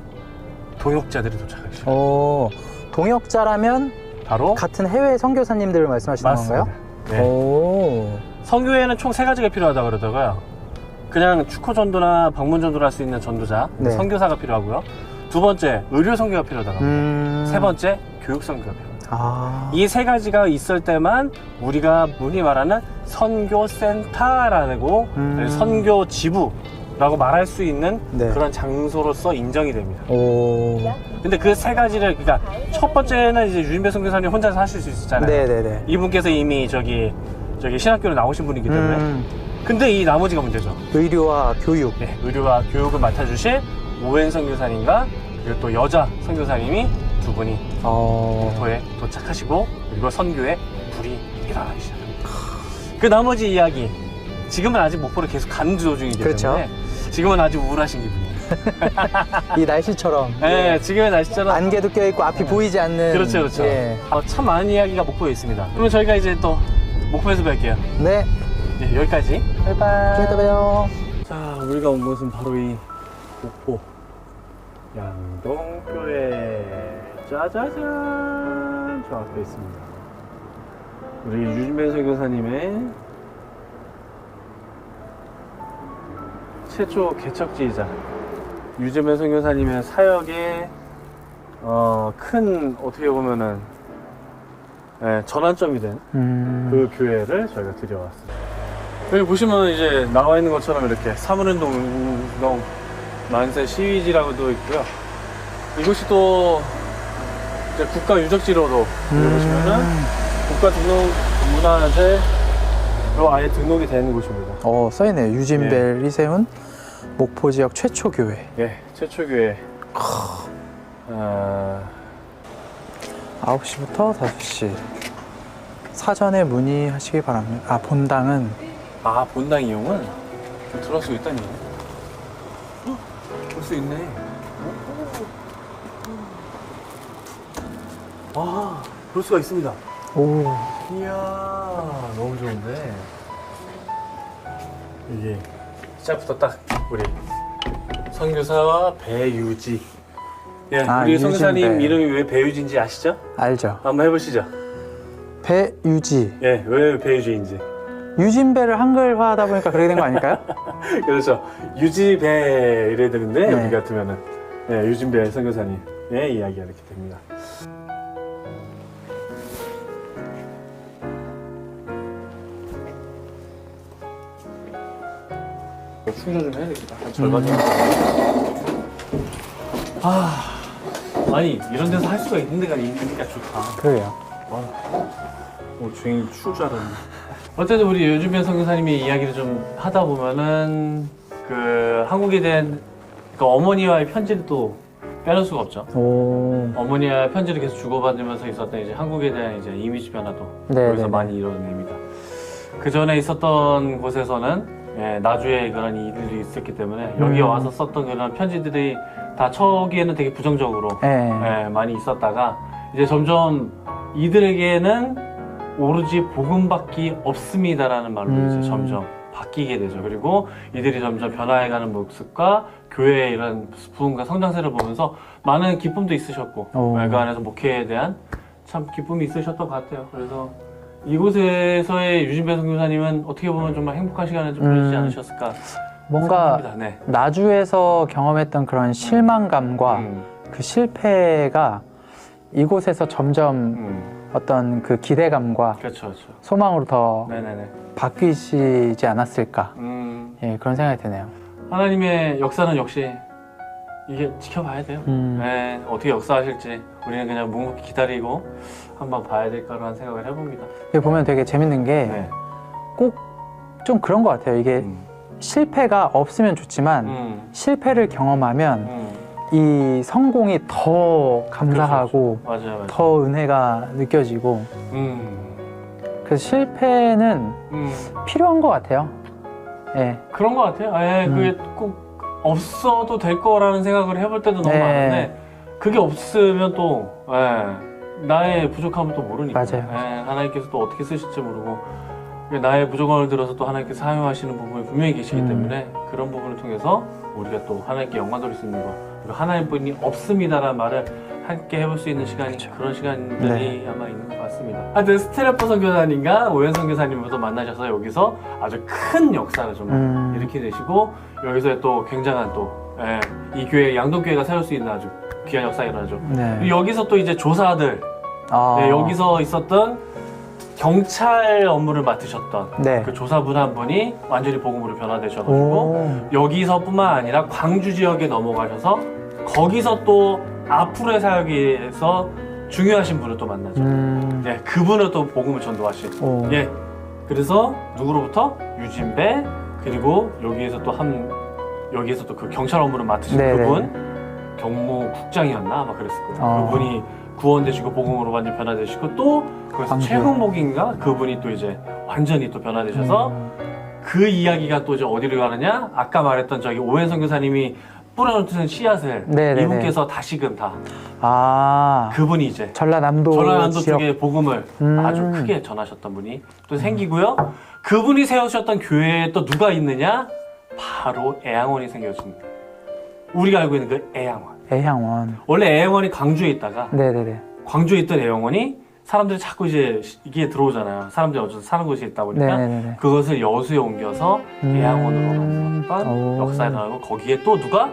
동역자들이 도착하기 시작합니다. 동역자라면 바로 같은 해외 선교사님들을 말씀하시는 맞습니다. 건가요? 네. 오. 선교회는 총 3가지가 필요하다고 그러다가요. 그냥 축호 전도나 방문 전도를 할 수 있는 전도자, 네. 선교사가 필요하고요. 두 번째 의료 선교가 필요하다고 합니다. 세 번째 교육 선교가 필요합니다. 이 3가지가 있을 때만 우리가 흔히 말하는 선교센터라고 선교 지부라고 말할 수 있는 네. 그런 장소로서 인정이 됩니다. 오. 근데 그 3가지를 그러니까 첫 번째는 이제 유진배 선교사님 혼자서 하실 수 있었잖아요. 네네네. 이분께서 이미 저기 신학교를 나오신 분이기 때문에. 근데 이 나머지가 문제죠. 의료와 교육. 네, 의료와 교육을 맡아주실 오웬 선교사님과 그리고 또 여자 선교사님이 두 분이 목포에 도착하시고 그리고 선교에 불이 일어나기 시작합니다. 그 나머지 이야기 지금은 아직 목포를 계속 가는 도중이기 그렇죠. 때문에 지금은 아주 우울하신 기분이에요. 이 날씨처럼. 네, 지금의 날씨처럼 안개도 껴있고 앞이 보이지 않는. 그렇죠, 그렇죠. 예. 참 많은 이야기가 목포에 있습니다. 그러면 저희가 이제 또 목포에서 뵐게요. 네. 네, 여기까지. 바이바이. 좀 이따 봬요. 자, 우리가 온 곳은 바로 이 목포 양동교회. 짜자잔, 저 앞에 있습니다. 우리 유진배 선교사님의 최초 개척지이자 유진배 선교사님의 사역의 큰 어떻게 보면은 전환점이 된 그 교회를 저희가 들여왔습니다. 여기 보시면 이제 나와 있는 것처럼 이렇게 사물운동 운동 만세 시위지라고도 있고요. 이곳이 또 이제 국가 유적지로도 여기 보시면은 국가 등록 문화재로 아예 등록이 된 곳입니다. 써있네요. 유진벨이 세운 목포 지역 최초 교회. 예, 최초 교회. 9시부터 5시. 사전에 문의하시기 바랍니다. 본당은 본당 이용은 들어갈 수 있다니. 볼 수 있네. 볼 수가 있습니다. 오, 이야, 너무 좋은데. 이게 시작부터 딱 우리 선교사와 배유지. 예, 우리 선교사님 유진배. 이름이 왜 배유지인지 아시죠? 알죠. 한번 해보시죠. 배유지. 예, 왜 배유지인지. 유진배를 한글화하다 보니까 그렇게 된 거 아닐까요? 그렇죠. 유지배 이래야 되는데 네. 여기 같으면은 유진배 선교사님의 이야기가 이렇게 됩니다. 충전 좀 해야겠다. 한 절반 정도. 아니 이런 데서 할 수가 있는 데가 있으니까 좋다. 그래요. 주행이 추울 줄 알았네. 어쨌든 우리 유진배 선교사님이 이야기를 좀 하다 보면은 그 한국에 대한 그 어머니와의 편지를 또 빼놓을 수가 없죠. 오, 어머니와 편지를 계속 주고받으면서 있었던 이제 한국에 대한 이제 이미지 변화도 네, 여기서 네, 많이 이뤄냅니다. 그 전에 있었던 곳에서는 나주에 그런 일들이 있었기 때문에 여기 와서 썼던 그런 편지들이 다 초기에는 되게 부정적으로 네. 많이 있었다가 이제 점점 이들에게는 오로지 복음밖에 없습니다라는 말로 이제 점점 바뀌게 되죠. 그리고 이들이 점점 변화해가는 모습과 교회의 이런 부흥과 성장세를 보면서 많은 기쁨도 있으셨고 오. 그 안에서 목회에 대한 참 기쁨이 있으셨던 것 같아요. 그래서 이곳에서의 유진배 선교사님은 어떻게 보면 정말 행복한 시간을 좀 보내지 않으셨을까 뭔가 생각합니다. 네. 나주에서 경험했던 그런 실망감과 그 실패가 이곳에서 점점 어떤 그 기대감과 그렇죠, 그렇죠. 소망으로 더 네네네. 바뀌시지 않았을까. 예, 그런 생각이 드네요. 하나님의 역사는 역시 이게 지켜봐야 돼요. 네, 어떻게 역사하실지 우리는 그냥 묵묵히 기다리고 한번 봐야 될 거라는 생각을 해봅니다. 여기 보면 되게 재밌는 게 네. 꼭 좀 그런 것 같아요. 이게 실패가 없으면 좋지만 실패를 경험하면 이 성공이 더 감사하고 그렇죠. 맞아요. 더 은혜가 느껴지고 그래서 실패는 필요한 것 같아요. 예. 그런 것 같아요. 그게 꼭 없어도 될 거라는 생각을 해볼 때도 너무 많은데 그게 없으면 또 나의 부족함을 또 모르니까 맞아요. 하나님께서 또 어떻게 쓰실지 모르고 나의 부족함을 들어서 또 하나님께서 사용하시는 부분이 분명히 계시기 때문에 그런 부분을 통해서 우리가 또 하나님께 영광 돌릴 수 있는 거 그리고 하나님뿐이 없습니다라는 말을 함께 해볼 수 있는 시간이 그런 시간들이 아마 있는 것 같습니다. 하여튼 스테레포 선교사님과 오현 선교사님을 또 만나셔서 여기서 아주 큰 역사를 좀 일으키게 되시고 여기서 또 굉장한 또 이 교회 양동교회가 세울 수 있는 아주 귀한 역사가 일어나죠. 그리고 여기서 또 이제 조사들 여기서 있었던 경찰 업무를 맡으셨던 그 조사분 한 분이 완전히 복음으로 변화되셔가지고 여기서뿐만 아니라 광주 지역에 넘어가셔서 거기서 또 앞으로의 사역에서 중요하신 분을 또 만나죠. 그분을 또 복음을 전도하신. 그래서 누구로부터 유진배 그리고 여기에서 또 그 경찰 업무를 맡으신 그분 경무국장이었나 아마 그랬을 거예요. 그분이 구원되시고 복음으로 완전 변화되시고 또 거기서 최흥목인가 그분이 또 이제 완전히 또 변화되셔서 그 이야기가 또 이제 어디로 가느냐 아까 말했던 저기 오현 선교사님이 뿌려놓은 씨앗을 이분께서 다시금 다 그분이 이제 전라남도 지역. 쪽에 복음을 아주 크게 전하셨던 분이 또 생기고요. 그분이 세우셨던 교회에 또 누가 있느냐 바로 애양원이 생겨집니다. 우리가 알고 있는 그 애양원. 애양원. 원래 애양원이 광주에 있다가 네네네. 광주에 있던 애양원이 사람들이 자꾸 이제 이게 들어오잖아요. 사람들이 어디서 사는 곳이 있다 보니까 네네네. 그것을 여수에 옮겨서 애양원으로 만들었던 역사에 나오고 거기에 또 누가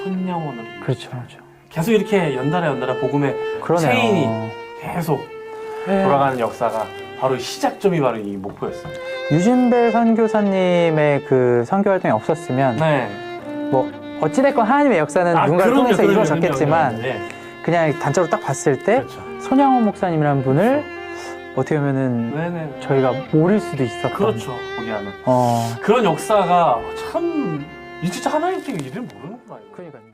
손양원으로 그렇죠. 계속 이렇게 연달아 복음의 체인이 계속 돌아가는 역사가 바로 시작점이 바로 이 목포였습니다. 유진배 선교사님의 그 선교 활동이 없었으면 뭐 어찌됐건 하나님의 역사는 누군가를 통해서 이루어졌겠지만 그냥 단적으로 딱 봤을 때 손양원 목사님이라는 분을 어떻게 보면은 저희가 모를 수도 있었던 그렇죠. 거기 하는 그런 역사가 참 이 진짜 하나님 때문에 이름 모르는구나. 이거. 그러니까요.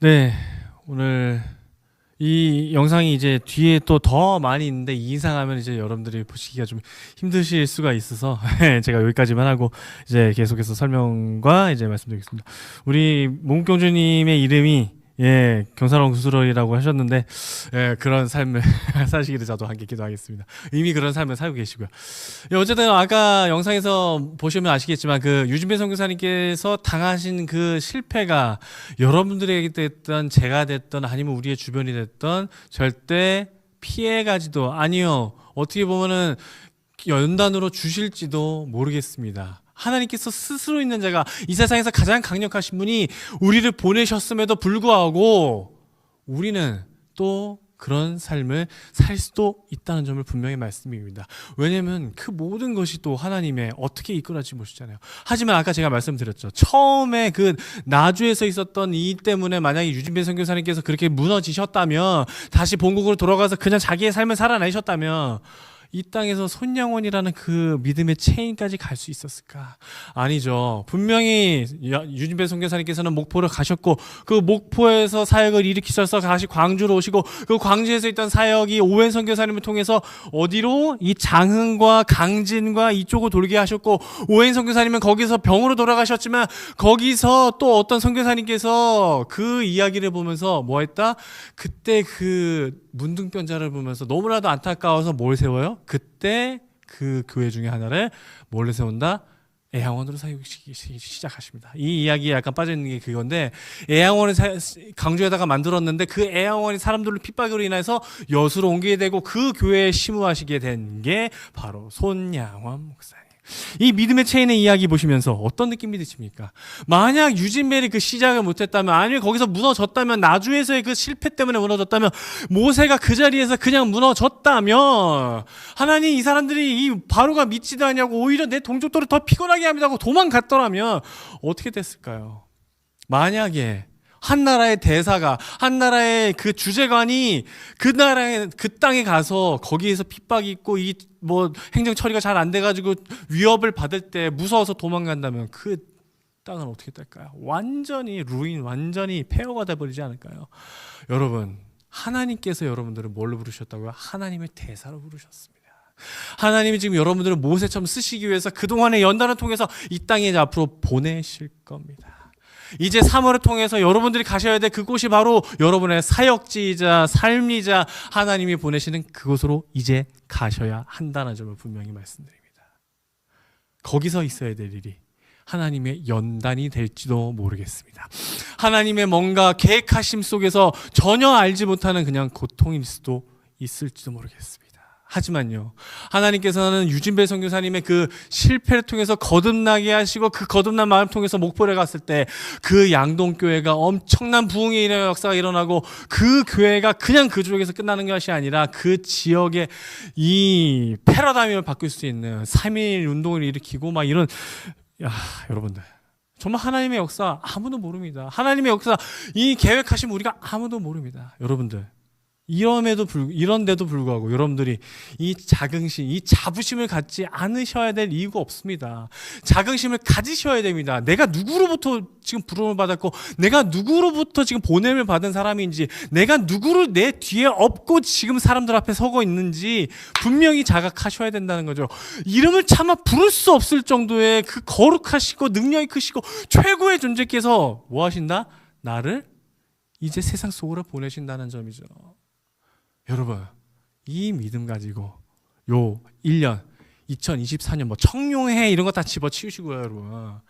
네, 오늘 이 영상이 이제 뒤에 또 더 많이 있는데 이 이상하면 이제 여러분들이 보시기가 좀 힘드실 수가 있어서 제가 여기까지만 하고 이제 계속해서 설명과 이제 말씀드리겠습니다. 우리 몽경주님의 이름이 경사로운 구스러이라고 하셨는데 그런 삶을 사시기를 저도 함께 기도하겠습니다. 이미 그런 삶을 살고 계시고요. 어쨌든 아까 영상에서 보시면 아시겠지만 그 유진배 선교사님께서 당하신 그 실패가 여러분들에게 됐던 제가 됐던 아니면 우리의 주변이 됐던 절대 피해가지도 아니요. 어떻게 보면은 연단으로 주실지도 모르겠습니다. 하나님께서 스스로 있는 자가 이 세상에서 가장 강력하신 분이 우리를 보내셨음에도 불구하고 우리는 또 그런 삶을 살 수도 있다는 점을 분명히 말씀드립니다. 왜냐하면 그 모든 것이 또 하나님의 어떻게 이끌어질지 모르잖아요. 하지만 아까 제가 말씀드렸죠. 처음에 그 나주에서 있었던 이 때문에 만약에 유진배 선교사님께서 그렇게 무너지셨다면 다시 본국으로 돌아가서 그냥 자기의 삶을 살아내셨다면 이 땅에서 손양원이라는 그 믿음의 체인까지 갈 수 있었을까? 아니죠. 분명히 유진배 선교사님께서는 목포를 가셨고 그 목포에서 사역을 일으키셔서 다시 광주로 오시고 그 광주에서 있던 사역이 오웬 선교사님을 통해서 어디로? 이 장흥과 강진과 이쪽으로 돌게 하셨고 오웬 선교사님은 거기서 병으로 돌아가셨지만 거기서 또 어떤 선교사님께서 그 이야기를 보면서 뭐 했다? 그때 그 문둥병자를 보면서 너무나도 안타까워서 뭘 세워요? 그때 그 교회 중에 하나를 몰래 세운다? 애양원으로 사역시키기 시작하십니다. 이 이야기에 약간 빠져있는 게 그건데 애양원을 강주에다가 만들었는데 그 애양원이 사람들로 핍박으로 인해서 여수로 옮기게 되고 그 교회에 심우하시게 된 게 바로 손양원 목사님. 이 믿음의 체인의 이야기 보시면서 어떤 느낌이 드십니까? 만약 유진벨이 그 시작을 못했다면 아니면 거기서 무너졌다면 나주에서의 그 실패 때문에 무너졌다면 모세가 그 자리에서 그냥 무너졌다면 하나님 이 사람들이 이 바로가 믿지도 않냐고 오히려 내 동족들을 더 피곤하게 합니다 하고 도망갔더라면 어떻게 됐을까요? 만약에 한 나라의 대사가 한 나라의 그 주재관이 그 나라의 그 땅에 가서 거기에서 핍박이 있고 이 뭐 행정 처리가 잘 안 돼가지고 위협을 받을 때 무서워서 도망간다면 그 땅은 어떻게 될까요? 완전히 루인, 완전히 폐허가 돼버리지 않을까요? 여러분, 하나님께서 여러분들을 뭘로 부르셨다고요? 하나님의 대사로 부르셨습니다. 하나님이 지금 여러분들을 모세처럼 쓰시기 위해서 그동안의 연단을 통해서 이 땅에 이제 앞으로 보내실 겁니다. 이제 3월을 통해서 여러분들이 가셔야 될 그곳이 바로 여러분의 사역지이자 삶이자 하나님이 보내시는 그곳으로 이제 가셔야 한다는 점을 분명히 말씀드립니다. 거기서 있어야 될 일이 하나님의 연단이 될지도 모르겠습니다. 하나님의 뭔가 계획하심 속에서 전혀 알지 못하는 그냥 고통일 수도 있을지도 모르겠습니다. 하지만요, 하나님께서는 유진배 선교사님의 그 실패를 통해서 거듭나게 하시고 그 거듭난 마음을 통해서 목포에 갔을 때 그 양동교회가 엄청난 부흥의 역사가 일어나고 그 교회가 그냥 그 지역에서 끝나는 것이 아니라 그 지역에 이 패러다임을 바꿀 수 있는 3.1 운동을 일으키고 막 이런, 여러분들 정말 하나님의 역사 아무도 모릅니다. 하나님의 역사 이 계획하신 우리가 아무도 모릅니다. 여러분들 이런데도 불구하고 여러분들이 이 자긍심, 이 자부심을 갖지 않으셔야 될 이유가 없습니다. 자긍심을 가지셔야 됩니다. 내가 누구로부터 지금 부름을 받았고 내가 누구로부터 지금 보냄을 받은 사람인지 내가 누구를 내 뒤에 업고 지금 사람들 앞에 서고 있는지 분명히 자각하셔야 된다는 거죠. 이름을 차마 부를 수 없을 정도의 그 거룩하시고 능력이 크시고 최고의 존재께서 뭐 하신다? 나를 이제 세상 속으로 보내신다는 점이죠. 여러분, 이 믿음 가지고 요 1년 2024년 뭐 청룡해 이런 거 다 집어치우시고요. 여러분,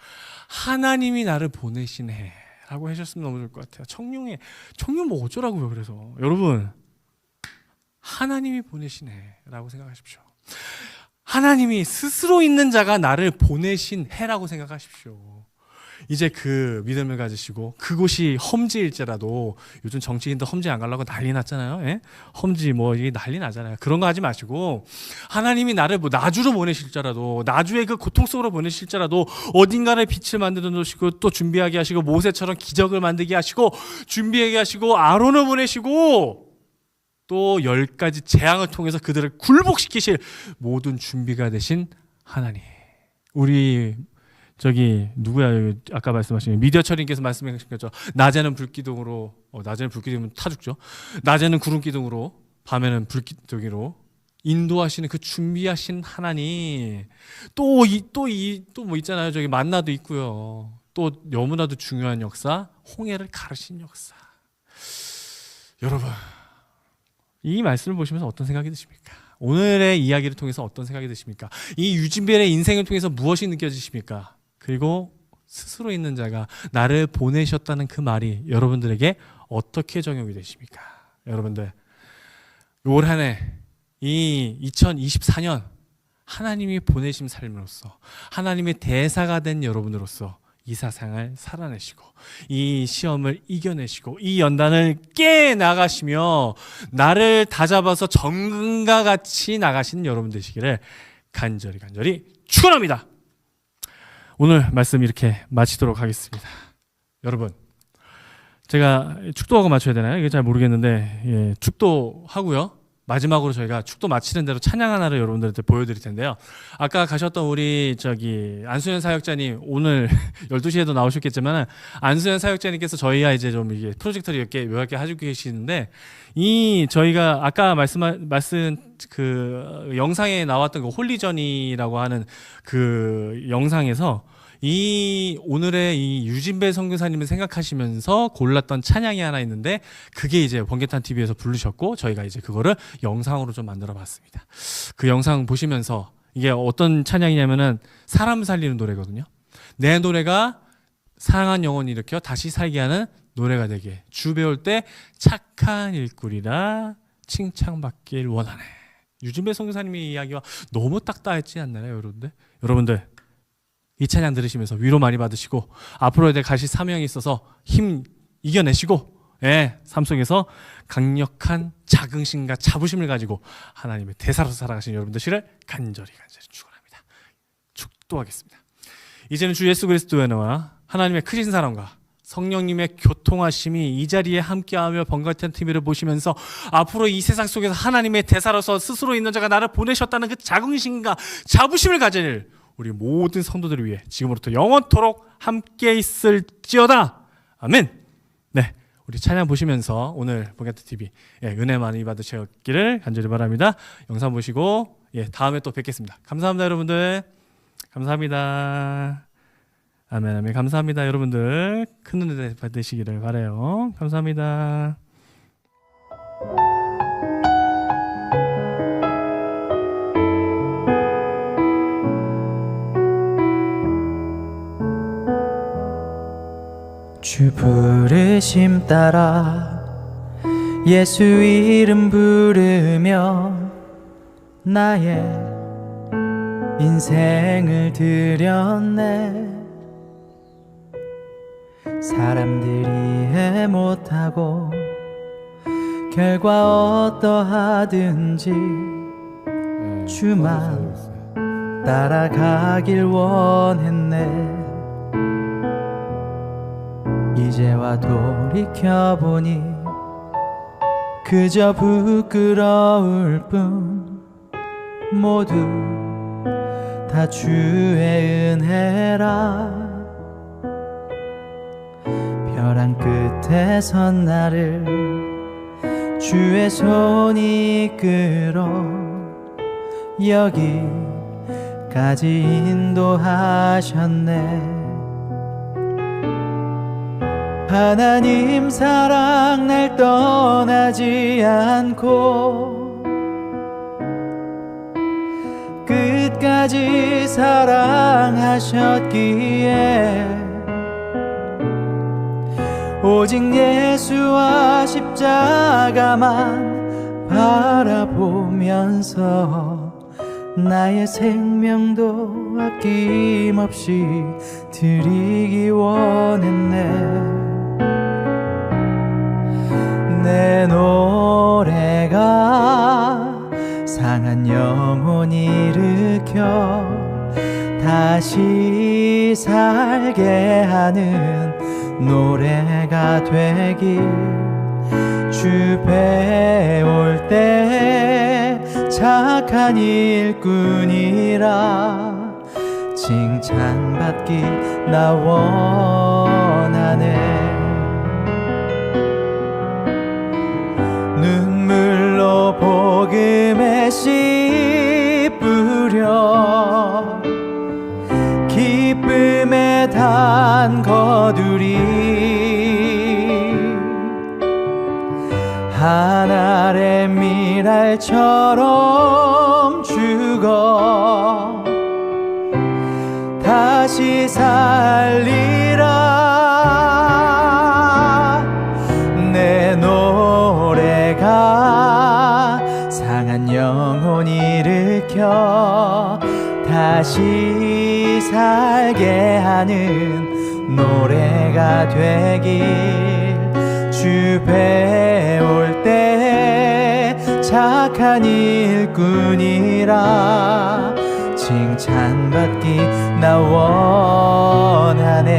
하나님이 나를 보내신 해라고 하셨으면 너무 좋을 것 같아요. 청룡해, 청룡 뭐 어쩌라고요. 그래서 여러분, 하나님이 보내신 해라고 생각하십시오. 하나님이 스스로 있는 자가 나를 보내신 해라고 생각하십시오. 이제 그 믿음을 가지시고 그곳이 험지일지라도, 요즘 정치인도 험지 안 가려고 난리 났잖아요. 예? 험지 뭐 이게 난리 나잖아요. 그런 거 하지 마시고 하나님이 나를 뭐 나주로 보내실지라도, 나주의 그 고통 속으로 보내실지라도 어딘가를 빛을 만들어 놓으시고 또 준비하게 하시고 모세처럼 기적을 만들게 하시고 준비하게 하시고 아론을 보내시고 또 10가지 재앙을 통해서 그들을 굴복시키실 모든 준비가 되신 하나님. 우리 저기 누구야? 아까 말씀하신 미디어철님께서 말씀하신 거죠. 낮에는 불기둥으로, 낮에는 불기둥이면 타 죽죠. 낮에는 구름기둥으로, 밤에는 불기둥으로 인도하시는 그 준비하신 하나님. 또 뭐 있잖아요. 저기 만나도 있고요. 또 너무나도 중요한 역사, 홍해를 가르신 역사. 여러분, 이 말씀을 보시면서 어떤 생각이 드십니까? 오늘의 이야기를 통해서 어떤 생각이 드십니까? 이 유진벨의 인생을 통해서 무엇이 느껴지십니까? 그리고 스스로 있는 자가 나를 보내셨다는 그 말이 여러분들에게 어떻게 적용이 되십니까? 여러분들, 올 한 해, 이 2024년 하나님이 보내신 삶으로서, 하나님의 대사가 된 여러분으로서 이 세상을 살아내시고 이 시험을 이겨내시고 이 연단을 깨나가시며 나를 다잡아서 정금과 같이 나가시는 여러분 되시기를 간절히 축원합니다. 오늘 말씀 이렇게 마치도록 하겠습니다. 여러분, 제가 축도하고 맞춰야 되나요? 이게 잘 모르겠는데, 축도하고요. 마지막으로 저희가 축도 마치는 대로 찬양 하나를 여러분들한테 보여드릴 텐데요. 아까 가셨던 우리 안수현 사역자님, 오늘 12시에도 나오셨겠지만 안수현 사역자님께서 저희가 이제 좀 이게 프로젝터를 이렇게 묘하게 해주고 계시는데, 이 저희가 아까 말씀 그 영상에 나왔던 그 홀리전이라고 하는 그 영상에서 이 오늘의 이 유진배 선교사님을 생각하시면서 골랐던 찬양이 하나 있는데, 그게 이제 번개탄 TV에서 부르셨고 저희가 이제 그거를 영상으로 좀 만들어봤습니다. 그 영상 보시면서 이게 어떤 찬양이냐면은 사람 살리는 노래거든요. 내 노래가 상한 영혼 일으켜 다시 살게 하는 노래가 되게, 주 배울 때 착한 일꾼이라 칭찬받길 원하네. 유진배 선교사님의 이야기와 너무 딱 닿지 않나요, 여러분들? 이 찬양 들으시면서 위로 많이 받으시고 앞으로에 대해 가실 사명이 있어서 힘 이겨내시고, 삶 속에서 강력한 자긍심과 자부심을 가지고 하나님의 대사로서 살아가신 여러분 되시기를 간절히 축원합니다. 축도하겠습니다. 이제는 주 예수 그리스도의 은혜와 하나님의 크신 사랑과 성령님의 교통하심이 이 자리에 함께하며 번개탄 TV를 보시면서 앞으로 이 세상 속에서 하나님의 대사로서 스스로 있는 자가 나를 보내셨다는 그 자긍심과 자부심을 가질 우리 모든 성도들을 위해 지금부터 영원토록 함께 있을지어다. 아멘. 네, 우리 찬양 보시면서 오늘 번개탄 TV 은혜 많이 받으셨기를 간절히 바랍니다. 영상 보시고 다음에 또 뵙겠습니다. 감사합니다, 여러분들. 감사합니다. 아멘. 감사합니다, 여러분들. 큰 은혜 받으시기를 바라요. 감사합니다. 주 부르심 따라 예수 이름 부르며 나의 인생을 드렸네. 사람들이 이해 못하고 결과 어떠하든지 주만 따라가길 원했네. 이제와 돌이켜보니 그저 부끄러울 뿐 모두 다 주의 은혜라. 벼랑 끝에 선 나를 주의 손이 이끌어 여기까지 인도하셨네. 하나님 사랑 날 떠나지 않고 끝까지 사랑하셨기에 오직 예수와 십자가만 바라보면서 나의 생명도 아낌없이 드리기 원했네. 내 노래가 상한 영혼 일으켜 다시 살게 하는 노래가 되길 주 배울 때 착한 일꾼이라 칭찬받기 나 원하네. 눈물로 복음의 씨 뿌려 기쁨의 단 거두리. 한 알의 밀알처럼 죽어 다시 살리라. 내 노래가 상한 영혼 일으켜 다시 살게 하는 노래가 되길. 주 배울 때 착한 일꾼이라 칭찬받기 나 원하네.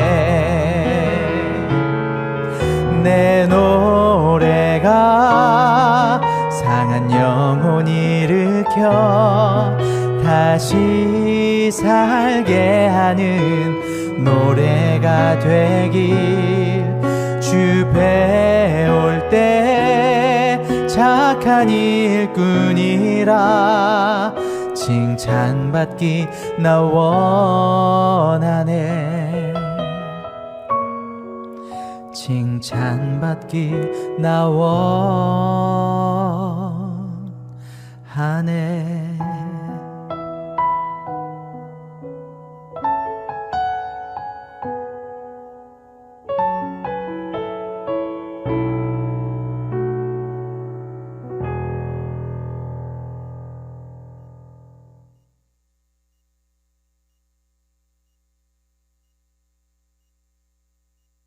내 노래가 상한 영혼 일으켜 다시 살게 하는 노래가 되길. 주 배울 때 착한 일꾼이라 칭찬받기 나 원하네. 칭찬받기 나 원하네.